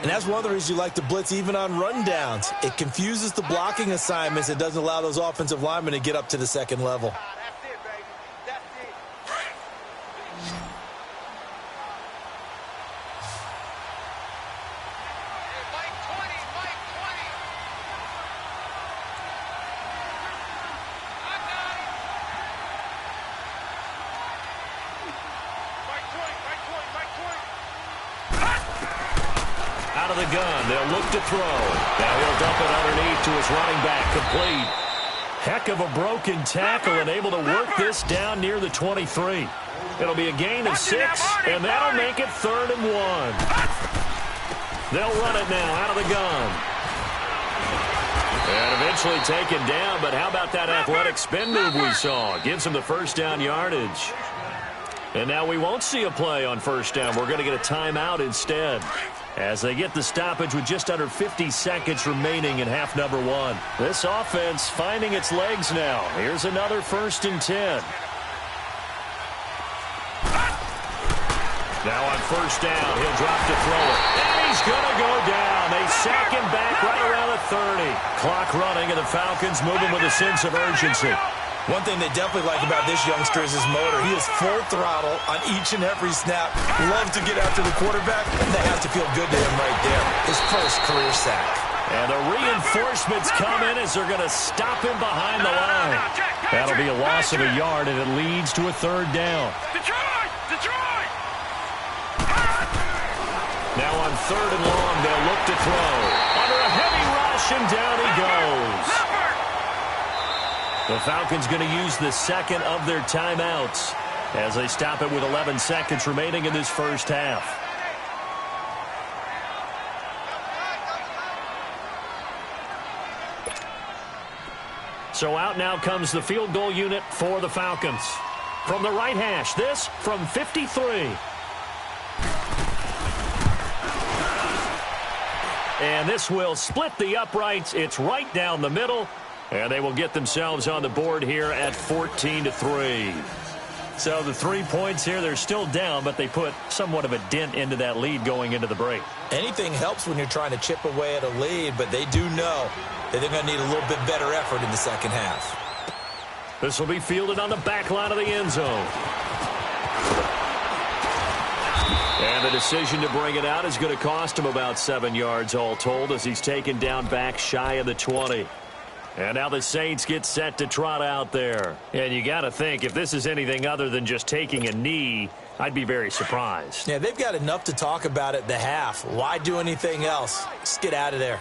And that's one of the reasons you like to blitz even on rundowns. It confuses the blocking assignments. It doesn't allow those offensive linemen to get up to the 2nd level. That's it, baby. That's it. Mike 20. I got it. Mike 20. Out of the gun, they'll look to throw. Now he'll dump it underneath to his running back, complete. Heck of a broken tackle and able to work this down near the 23. It'll be a gain of 6, and that'll make it 3rd and 1. They'll run it now out of the gun. And eventually taken down, but how about that athletic spin move we saw? Gives him the 1st down yardage. And now we won't see a play on 1st down. We're going to get a timeout instead, as they get the stoppage with just under 50 seconds remaining in half number 1. This offense finding its legs now. Here's another 1st and 10. Now on 1st down, he'll drop to throw it. And he's going to go down. They sack him back right around the 30. Clock running, and the Falcons moving with a sense of urgency. One thing they definitely like about this youngster is his motor. He is full throttle on each and every snap. Loves to get after the quarterback. That has to feel good to him right there. His first career sack. And the reinforcements come in as they're going to stop him behind the line. That'll be a loss of a yard, and it leads to a 3rd down. Detroit! Now on 3rd and long, they'll look to throw. Under a heavy rush, and down he goes. The Falcons going to use the 2nd of their timeouts as they stop it with 11 seconds remaining in this 1st half. So out now comes the field goal unit for the Falcons. From the right hash, this from 53. and this will split the uprights. It's right down the middle, and they will get themselves on the board here at 14-3. So the 3 points here, they're still down, but they put somewhat of a dent into that lead going into the break. Anything helps when you're trying to chip away at a lead, but they do know that they're going to need a little bit better effort in the second half. This will be fielded on the back line of the end zone. And the decision to bring it out is going to cost him about 7 yards all told as he's taken down back shy of the 20. And now the Saints get set to trot out there. And you got to think, if this is anything other than just taking a knee, I'd be very surprised. Yeah, they've got enough to talk about at the half. Why do anything else? Just get out of there.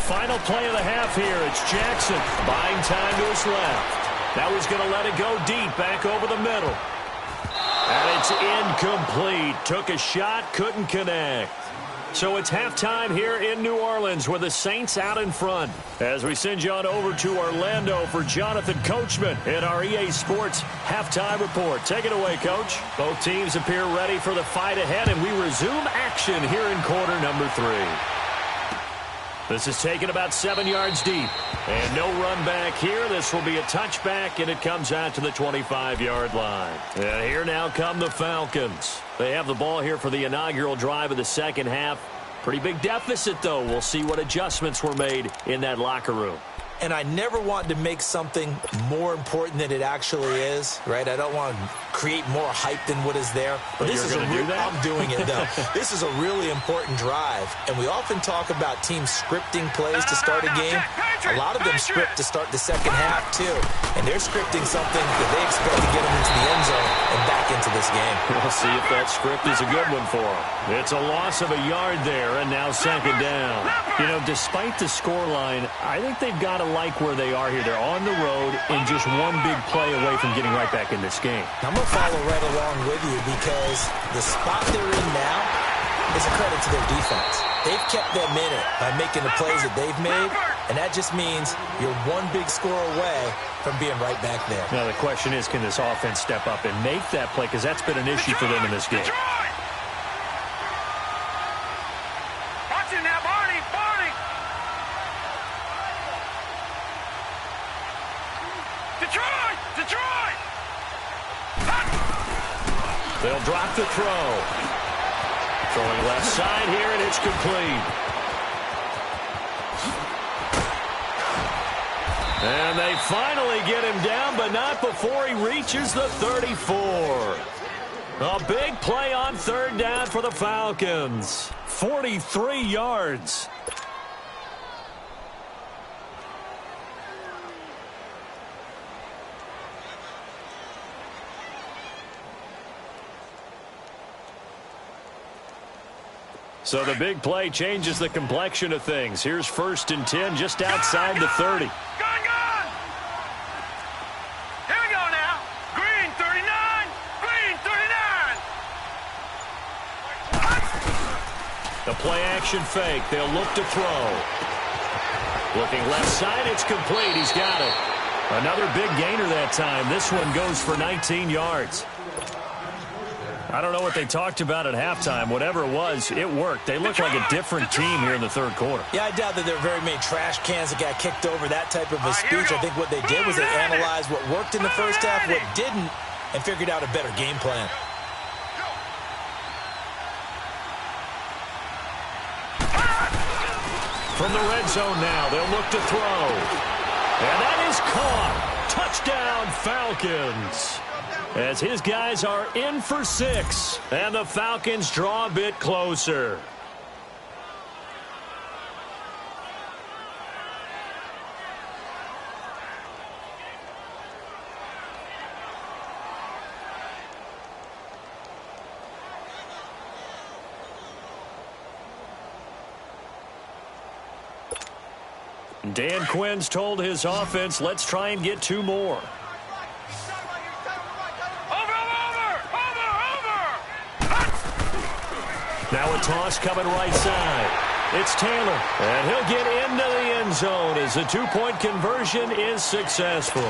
Final play of the half here. It's Jackson buying time to his left. Now he's going to let it go deep back over the middle. And it's incomplete. Took a shot, couldn't connect. So it's halftime here in New Orleans with the Saints out in front. As we send you on over to Orlando for Jonathan Coachman in our EA Sports halftime report. Take it away, Coach. Both teams appear ready for the fight ahead, and we resume action here in quarter number 3. This is taken about 7 yards deep. And no run back here. This will be a touchback, and it comes out to the 25-yard line. And here now come the Falcons. They have the ball here for the inaugural drive of the second half. Pretty big deficit, though. We'll see what adjustments were made in that locker room. And I never want to make something more important than it actually is, right? I don't want to create more hype than what is there. But this is I'm doing it, though. This is a really important drive. And we often talk about teams scripting plays to start a game. A lot of them script to start the second half, too. And they're scripting something that they expect to get them into the end zone and back into this game. We'll see if that script is a good one for them. It's a loss of a yard there, and now second down. You know, despite the scoreline, I think they've got to like where they are here. They're on the road and just one big play away from getting right back in this game. I'm going to follow right along with you because the spot they're in now is a credit to their defense. They've kept them in it by making the plays that they've made, and that just means you're one big score away from being right back there. Now the question is, can this offense step up and make that play? Because that's been an issue for them in this game. They'll drop the throw. Throwing left side here, and it's complete. And they finally get him down, but not before he reaches the 34. A big play on third down for the Falcons. 43 yards. So the big play changes the complexion of things. Here's 1st and 10 just outside the 30. Gone! Here we go now. Green 39. Green 39. The play action fake. They'll look to throw. Looking left side. It's complete. He's got it. Another big gainer that time. This one goes for 19 yards. I don't know what they talked about at halftime. Whatever it was, it worked. They look like a different team here in the third quarter. Yeah, I doubt that there are very many trash cans that got kicked over, that type of a speech. I think what they did was they analyzed what worked in the first half, what didn't, and figured out a better game plan. From the red zone now, they'll look to throw. And that is caught. Touchdown, Falcons. As his guys are in for 6, and the Falcons draw a bit closer. Dan Quinn's told his offense, let's try and get 2 more. Now a toss coming right side. It's Taylor, and he'll get into the end zone as the 2-point conversion is successful.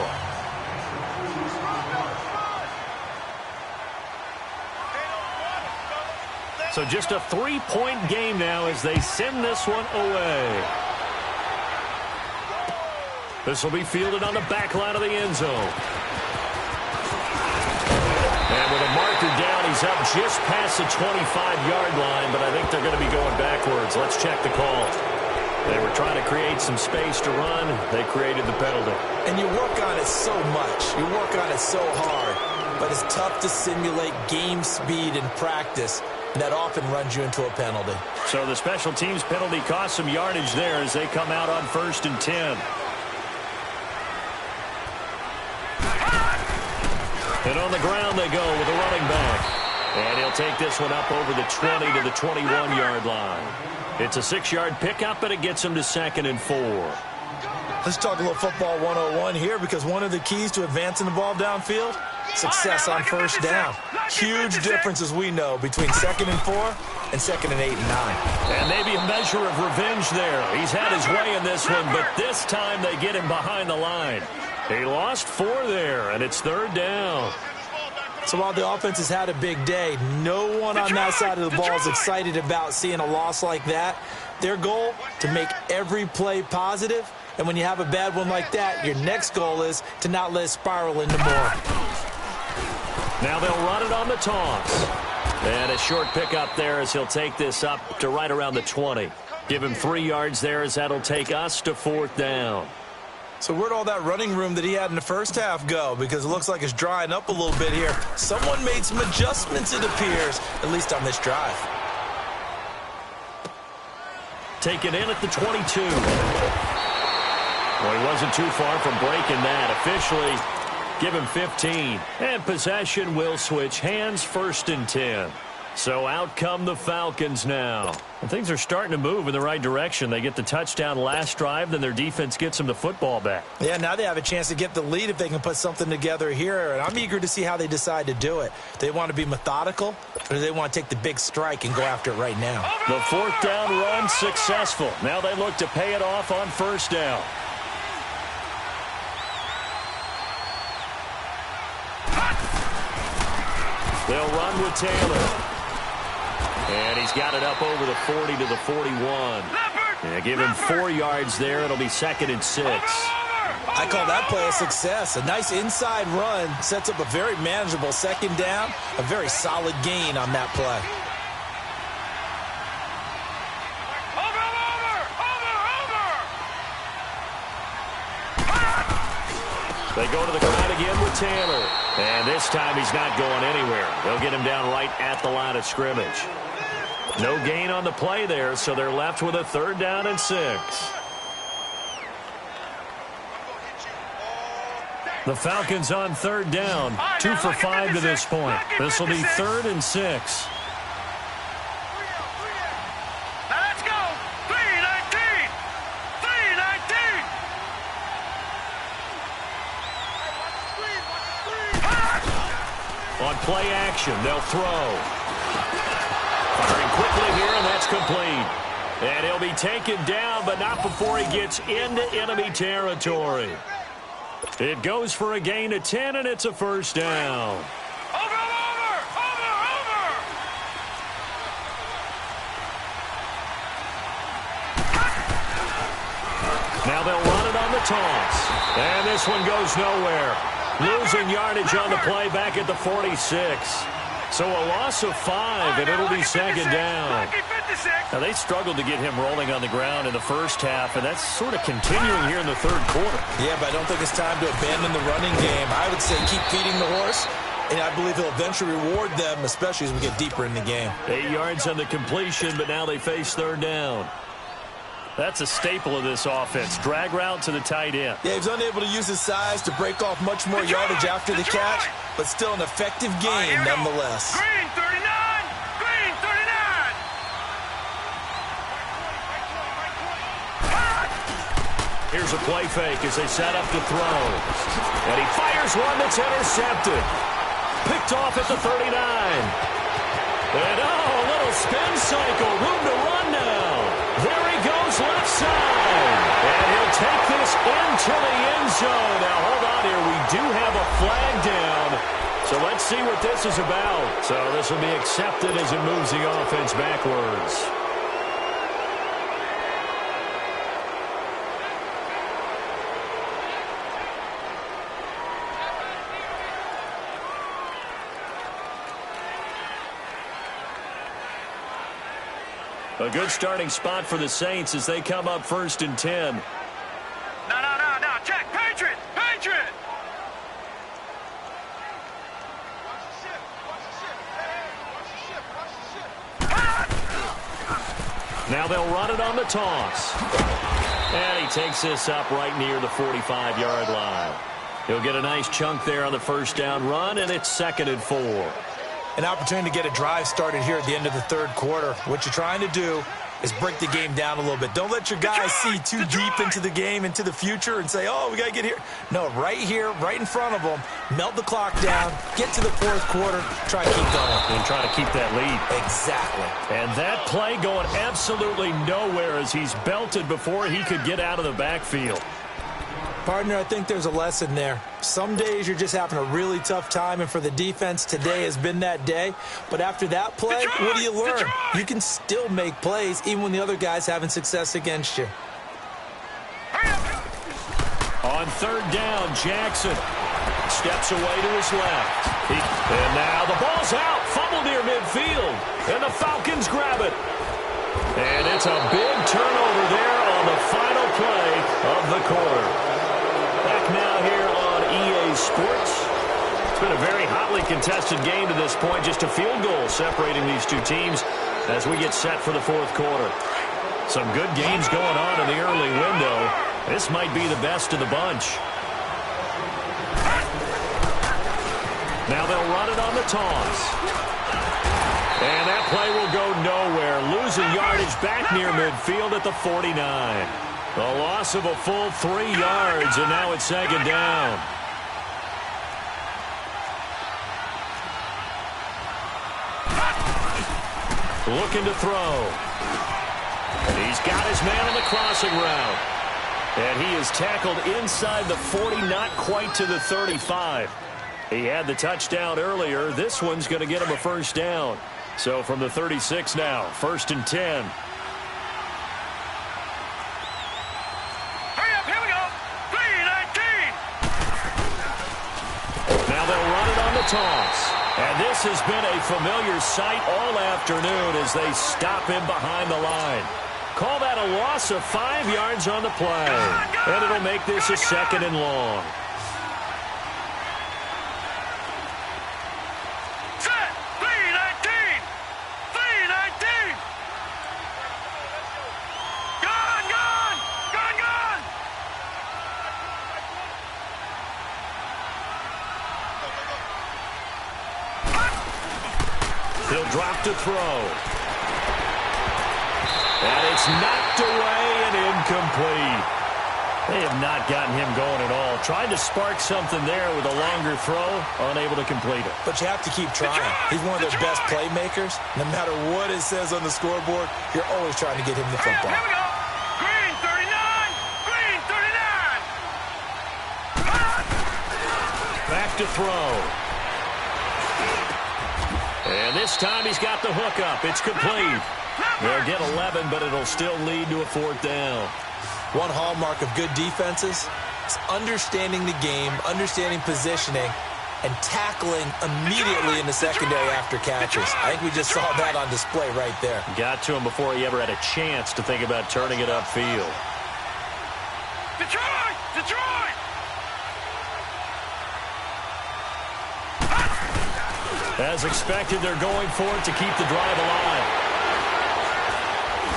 So just a 3-point game now as they send this one away. This will be fielded on the back line of the end zone. And with a marker down, he's up just past the 25-yard line, but I think they're going to be going backwards. Let's check the call. They were trying to create some space to run. They created the penalty. And you work on it so much. You work on it so hard. But it's tough to simulate game speed in practice. And that often runs you into a penalty. So the special teams penalty cost some yardage there as they come out on 1st and 10. And on the ground they go with a running back. And he'll take this one up over the 20 to the 21-yard line. It's a 6-yard pickup, and it gets him to 2nd and 4. Let's talk a little football 101 here, because one of the keys to advancing the ball downfield, success on first down. Huge difference, as we know, between 2nd and 4 and 2nd and 8 and 9. And maybe a measure of revenge there. He's had his way in this one, but this time they get him behind the line. He lost 4 there, and it's 3rd down. So while the offense has had a big day, no one on that side of the ball is excited about seeing a loss like that. Their goal, to make every play positive. And when you have a bad one like that, your next goal is to not let it spiral into more. Now they'll run it on the toss. And a short pickup there as he'll take this up to right around the 20. Give him 3 yards there as that'll take us to 4th down. So where'd all that running room that he had in the first half go? Because it looks like it's drying up a little bit here. Someone made some adjustments, it appears, at least on this drive. Taken in at the 22. Well, he wasn't too far from breaking that. Officially, give him 15. And possession will switch hands, 1st and 10. So out come the Falcons now. And things are starting to move in the right direction. They get the touchdown last drive, then their defense gets them the football back. Yeah, now they have a chance to get the lead if they can put something together here. And I'm eager to see how they decide to do it. Do they want to be methodical, or do they want to take the big strike and go after it right now? The 4th down run successful. Now they look to pay it off on 1st down. They'll run with Taylor. And he's got it up over the 40 to the 41. Yeah, give him 4 yards there. It'll be 2nd and 6. I call that play a success. A nice inside run sets up a very manageable 2nd down. A very solid gain on that play. They go to the ground again with Taylor. And this time he's not going anywhere. They'll get him down right at the line of scrimmage. No gain on the play there, so they're left with a 3rd down and 6. The Falcons on 3rd down. 2 for 5 to this point. This will be 3rd and 6. Now let's go. 3-19. 3-19. On play action, they'll throw. Firing quickly here, and that's complete. And he'll be taken down, but not before he gets into enemy territory. It goes for a gain of 10, and it's a 1st down. Over. Now they'll run it on the toss. And this one goes nowhere. Losing yardage on the play back at the 46. So a loss of 5, and it'll be 2nd down. Now, they struggled to get him rolling on the ground in the first half, and that's sort of continuing here in the 3rd quarter. Yeah, but I don't think it's time to abandon the running game. I would say keep feeding the horse, and I believe he'll eventually reward them, especially as we get deeper in the game. 8 yards on the completion, but now they face 3rd down. That's a staple of this offense. Drag route to the tight end. Yeah, he's unable to use his size to break off much more yardage after the catch, but still an effective game nonetheless. Green 39. Green 39. Here's a play fake as they set up to throw. And he fires one that's intercepted. Picked off at the 39. And a little spin cycle. Room to run now. There he goes left side. And he'll take this into the end zone. Now, hold on here. We do have a flag down. So So let's see what this is about. So this will be accepted as it moves the offense backwards. A good starting spot for the Saints as they come up 1st and 10. No, check, Patriot! Now they'll run it on the toss. And he takes this up right near the 45-yard line. He'll get a nice chunk there on the first down run, and it's 2nd and 4. An opportunity to get a drive started here at the end of the third quarter. What you're trying to do is break the game down a little bit. Don't let your guys see too deep into the game, into the future, and say, oh, we got to get here. No, right here, right in front of them, melt the clock down, get to the fourth quarter, try to keep going. And try to keep that lead. Exactly. And that play going absolutely nowhere as he's belted before he could get out of the backfield. Partner, I think there's a lesson there. Some days you're just having a really tough time, and for the defense, today has been that day. But after that play, what do you learn? You can still make plays even when the other guy's having success against you. On 3rd down, Jackson steps away to his left. And now the ball's out. Fumble near midfield. And the Falcons grab it. And it's a big turnover there on the final play of the quarter. Back now here on EA Sports. It's been a very hotly contested game to this point. Just a field goal separating these two teams as we get set for the fourth quarter. Some good games going on in the early window. This might be the best of the bunch. Now they'll run it on the toss. And that play will go nowhere. Losing yardage back near midfield at the 49. A loss of a full 3 yards, and now it's 2nd down. Looking to throw. And he's got his man on the crossing route. And he is tackled inside the 40, not quite to the 35. He had the touchdown earlier. This one's going to get him a first down. So from the 36 now, 1st and 10. Toss. And this has been a familiar sight all afternoon as they stop him behind the line. Call that a loss of 5 yards on the play. And it'll make this a 2nd and long. Set! 319! 319! Gone! He'll drop to throw. And it's knocked away and incomplete. They have not gotten him going at all. Tried to spark something there with a longer throw, unable to complete it. But you have to keep trying. He's one of their best playmakers. No matter what it says on the scoreboard, you're always trying to get him the football. Here we go. Green 39. Green 39. Back to throw. And this time he's got the hook up. It's complete. They'll get 11, but it'll still lead to a 4th down. One hallmark of good defenses is understanding the game, understanding positioning, and tackling immediately in the secondary after catches. I think we just saw that on display right there. Got to him before he ever had a chance to think about turning it upfield. Detroit! Detroit! As expected, they're going for it to keep the drive alive.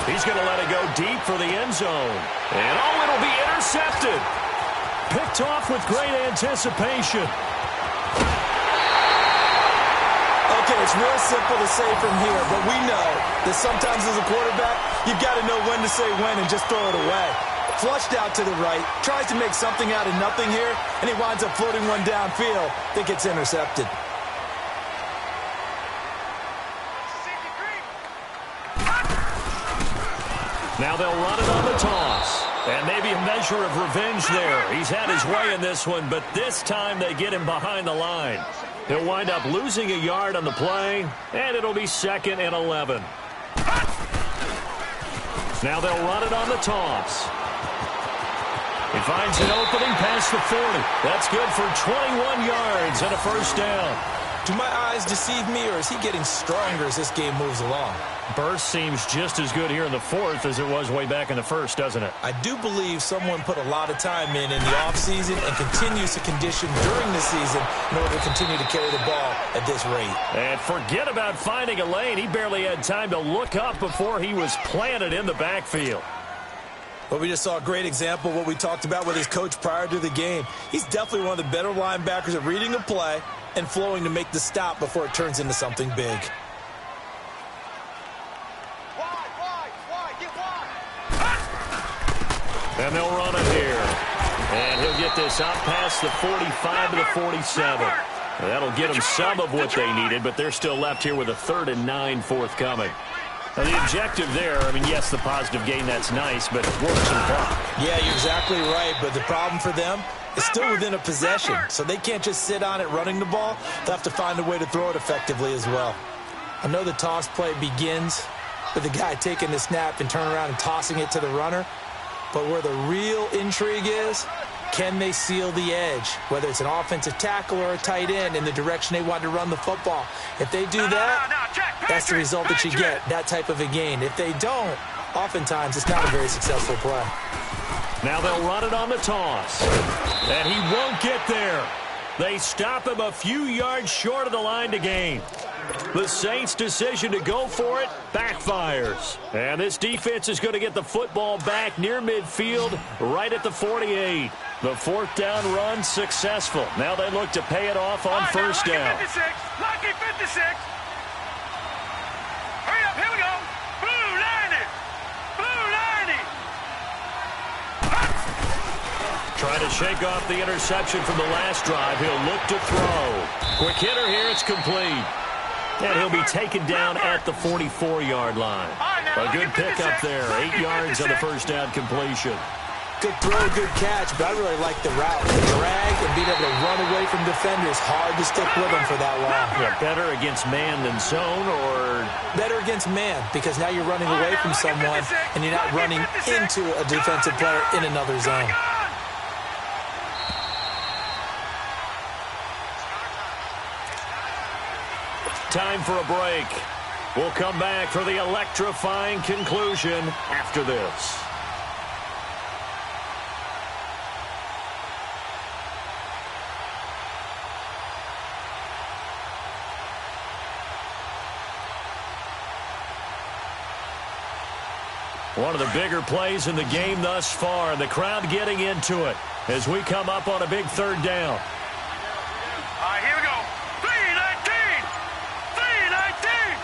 He's going to let it go deep for the end zone. And, oh, it'll be intercepted. Picked off with great anticipation. Okay, it's real simple to say from here, but we know that sometimes as a quarterback, you've got to know when to say when and just throw it away. Flushed out to the right, tries to make something out of nothing here, and he winds up floating one downfield that gets intercepted. Now they'll run it on the toss. And maybe a measure of revenge there. He's had his way in this one, but this time they get him behind the line. He'll wind up losing a yard on the play, and it'll be 2nd and 11. Now they'll run it on the toss. He finds an opening past the 40. That's good for 21 yards and a first down. Do my eyes deceive me, or is he getting stronger as this game moves along? Burst seems just as good here in the 4th as it was way back in the 1st, doesn't it? I do believe someone put a lot of time in the offseason and continues to condition during the season in order to continue to carry the ball at this rate. And forget about finding a lane. He barely had time to look up before he was planted in the backfield. But we just saw a great example of what we talked about with his coach prior to the game. He's definitely one of the better linebackers at reading a play and flowing to make the stop before it turns into something big. And they'll run it here. And he'll get this out past the 45 to the 47. That'll get them some of what they needed, but they're still left here with a 3rd and 9 forthcoming. Now, the objective there, I mean, yes, the positive gain, that's nice, but work some clock. Yeah, you're exactly right, but the problem for them is still within a possession, so they can't just sit on it running the ball. They'll have to find a way to throw it effectively as well. I know the toss play begins with the guy taking the snap and turning around and tossing it to the runner, but where the real intrigue is, can they seal the edge, whether it's an offensive tackle or a tight end in the direction they want to run the football? If they do that, that's the result that you get, that type of a gain. If they don't, oftentimes it's not a very successful play. Now they'll run it on the toss. And he won't get there. They stop him a few yards short of the line to gain. The Saints' decision to go for it backfires. And this defense is going to get the football back near midfield, right at the 48. The 4th down run successful. Now they look to pay it off on first down. 56, lucky 56. Hurry up, here we go. Blue 90. Blue 90. Trying to shake off the interception from the last drive. He'll look to throw. Quick hitter here, it's complete. And he'll be taken down at the 44-yard line. A good pickup there, 8 yards on the first down completion. Good throw, good catch, but I really like the route. The drag and being able to run away from defenders, hard to stick with them for that long. Yeah, better against man than zone, or? Better against man, because now you're running away from someone and you're not running into a defensive player in another zone. Time for a break. We'll come back for the electrifying conclusion after this. One of the bigger plays in the game thus far, and the crowd getting into it as we come up on a big 3rd down. All right, here we go. 319. 319.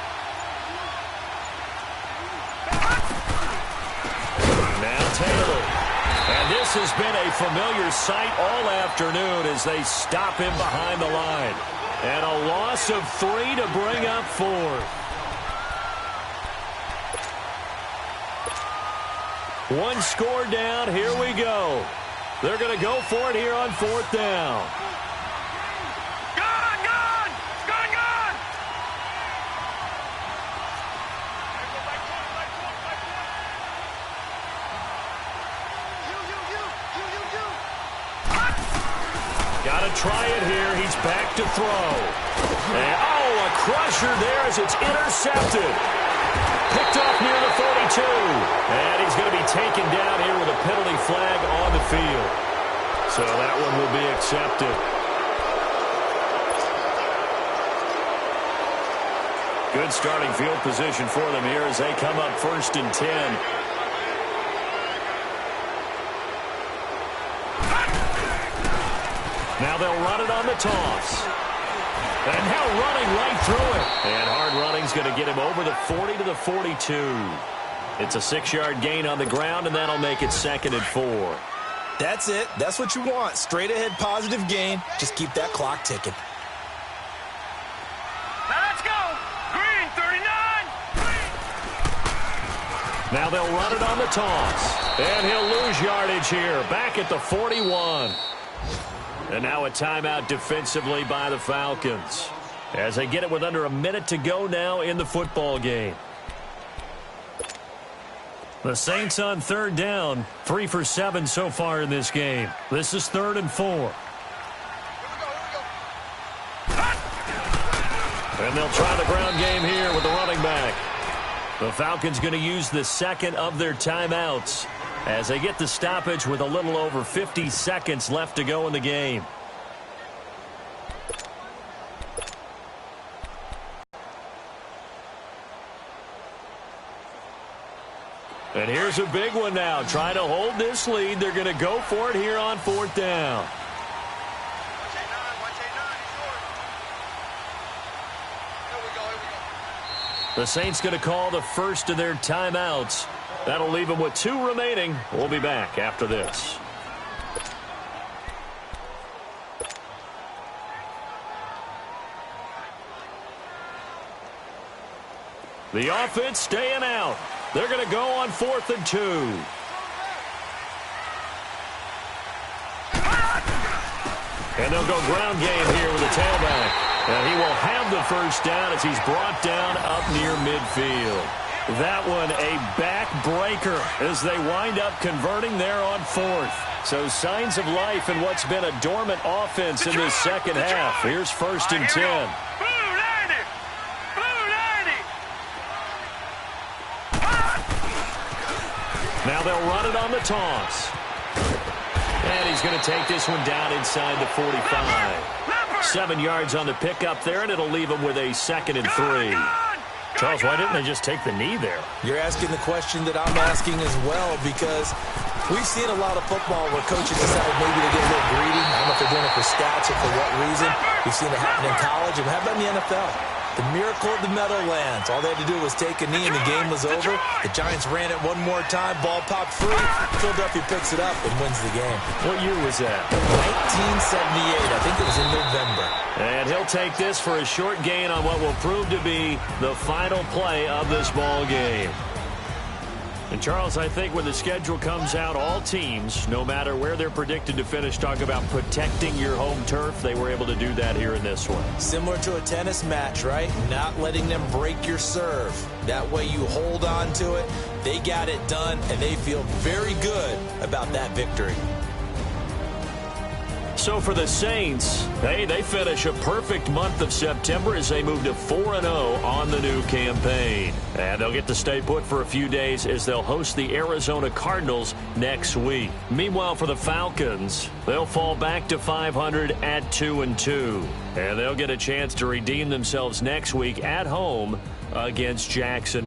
Now Taylor. And this has been a familiar sight all afternoon as they stop him behind the line. And a loss of 3 to bring up 4th. One score down, here we go. They're going to go for it here on 4th down. Gone, gone, gone, gone. Got to try it here. He's back to throw. And, a crusher there as it's intercepted. Picked off near the 42. And he's going to be taken down here with a penalty flag on the field. So that one will be accepted. Good starting field position for them here as they come up 1st and 10. Now they'll run it on the toss. And now running right through it. And hard running's going to get him over the 40 to the 42. It's a 6-yard gain on the ground, and that'll make it 2nd and 4. That's it. That's what you want. Straight ahead positive gain. Just keep that clock ticking. Now let's go. Green 39. Now they'll run it on the toss. And he'll lose yardage here. Back at the 41. And now a timeout defensively by the Falcons, as they get it with under a minute to go now in the football game. The Saints on third down, 3 for 7 so far in this game. This is 3rd and 4. And they'll try the ground game here with the running back. The Falcons going to use the second of their timeouts as they get the stoppage with a little over 50 seconds left to go in the game. And here's a big one now. Trying to hold this lead. They're going to go for it here on 4th down. The Saints going to call the first of their timeouts. That'll leave them with 2 remaining. We'll be back after this. The offense staying out. They're going to go on 4th and 2. And they'll go ground game here with the tailback. And he will have the first down as he's brought down up near midfield. That one a backbreaker as they wind up converting there on 4th. So signs of life in what's been a dormant offense in this second half. Here's 1st and 10. Now they'll run it on the toss. And he's going to take this one down inside the 45. 7 yards on the pickup there, and it'll leave him with a 2nd and 3. Charles, why didn't they just take the knee there? You're asking the question that I'm asking as well, because we've seen a lot of football where coaches decide maybe to get a little greedy. I don't know if they're doing it for stats or for what reason. We've seen it happen in college, and how about in the NFL? The miracle of the Meadowlands. All they had to do was take a knee and the game was over. The Giants ran it one more time. Ball popped free. Philadelphia picks it up and wins the game. What year was that? 1978. I think it was in November. And he'll take this for a short gain on what will prove to be the final play of this ball game. And, Charles, I think when the schedule comes out, all teams, no matter where they're predicted to finish, talk about protecting your home turf. They were able to do that here in this one. Similar to a tennis match, right? Not letting them break your serve. That way you hold on to it. They got it done, and they feel very good about that victory. So for the Saints, hey, they finish a perfect month of September as they move to 4-0 on the new campaign. And they'll get to stay put for a few days as they'll host the Arizona Cardinals next week. Meanwhile, for the Falcons, they'll fall back to 500 at 2-2. And they'll get a chance to redeem themselves next week at home against Jackson.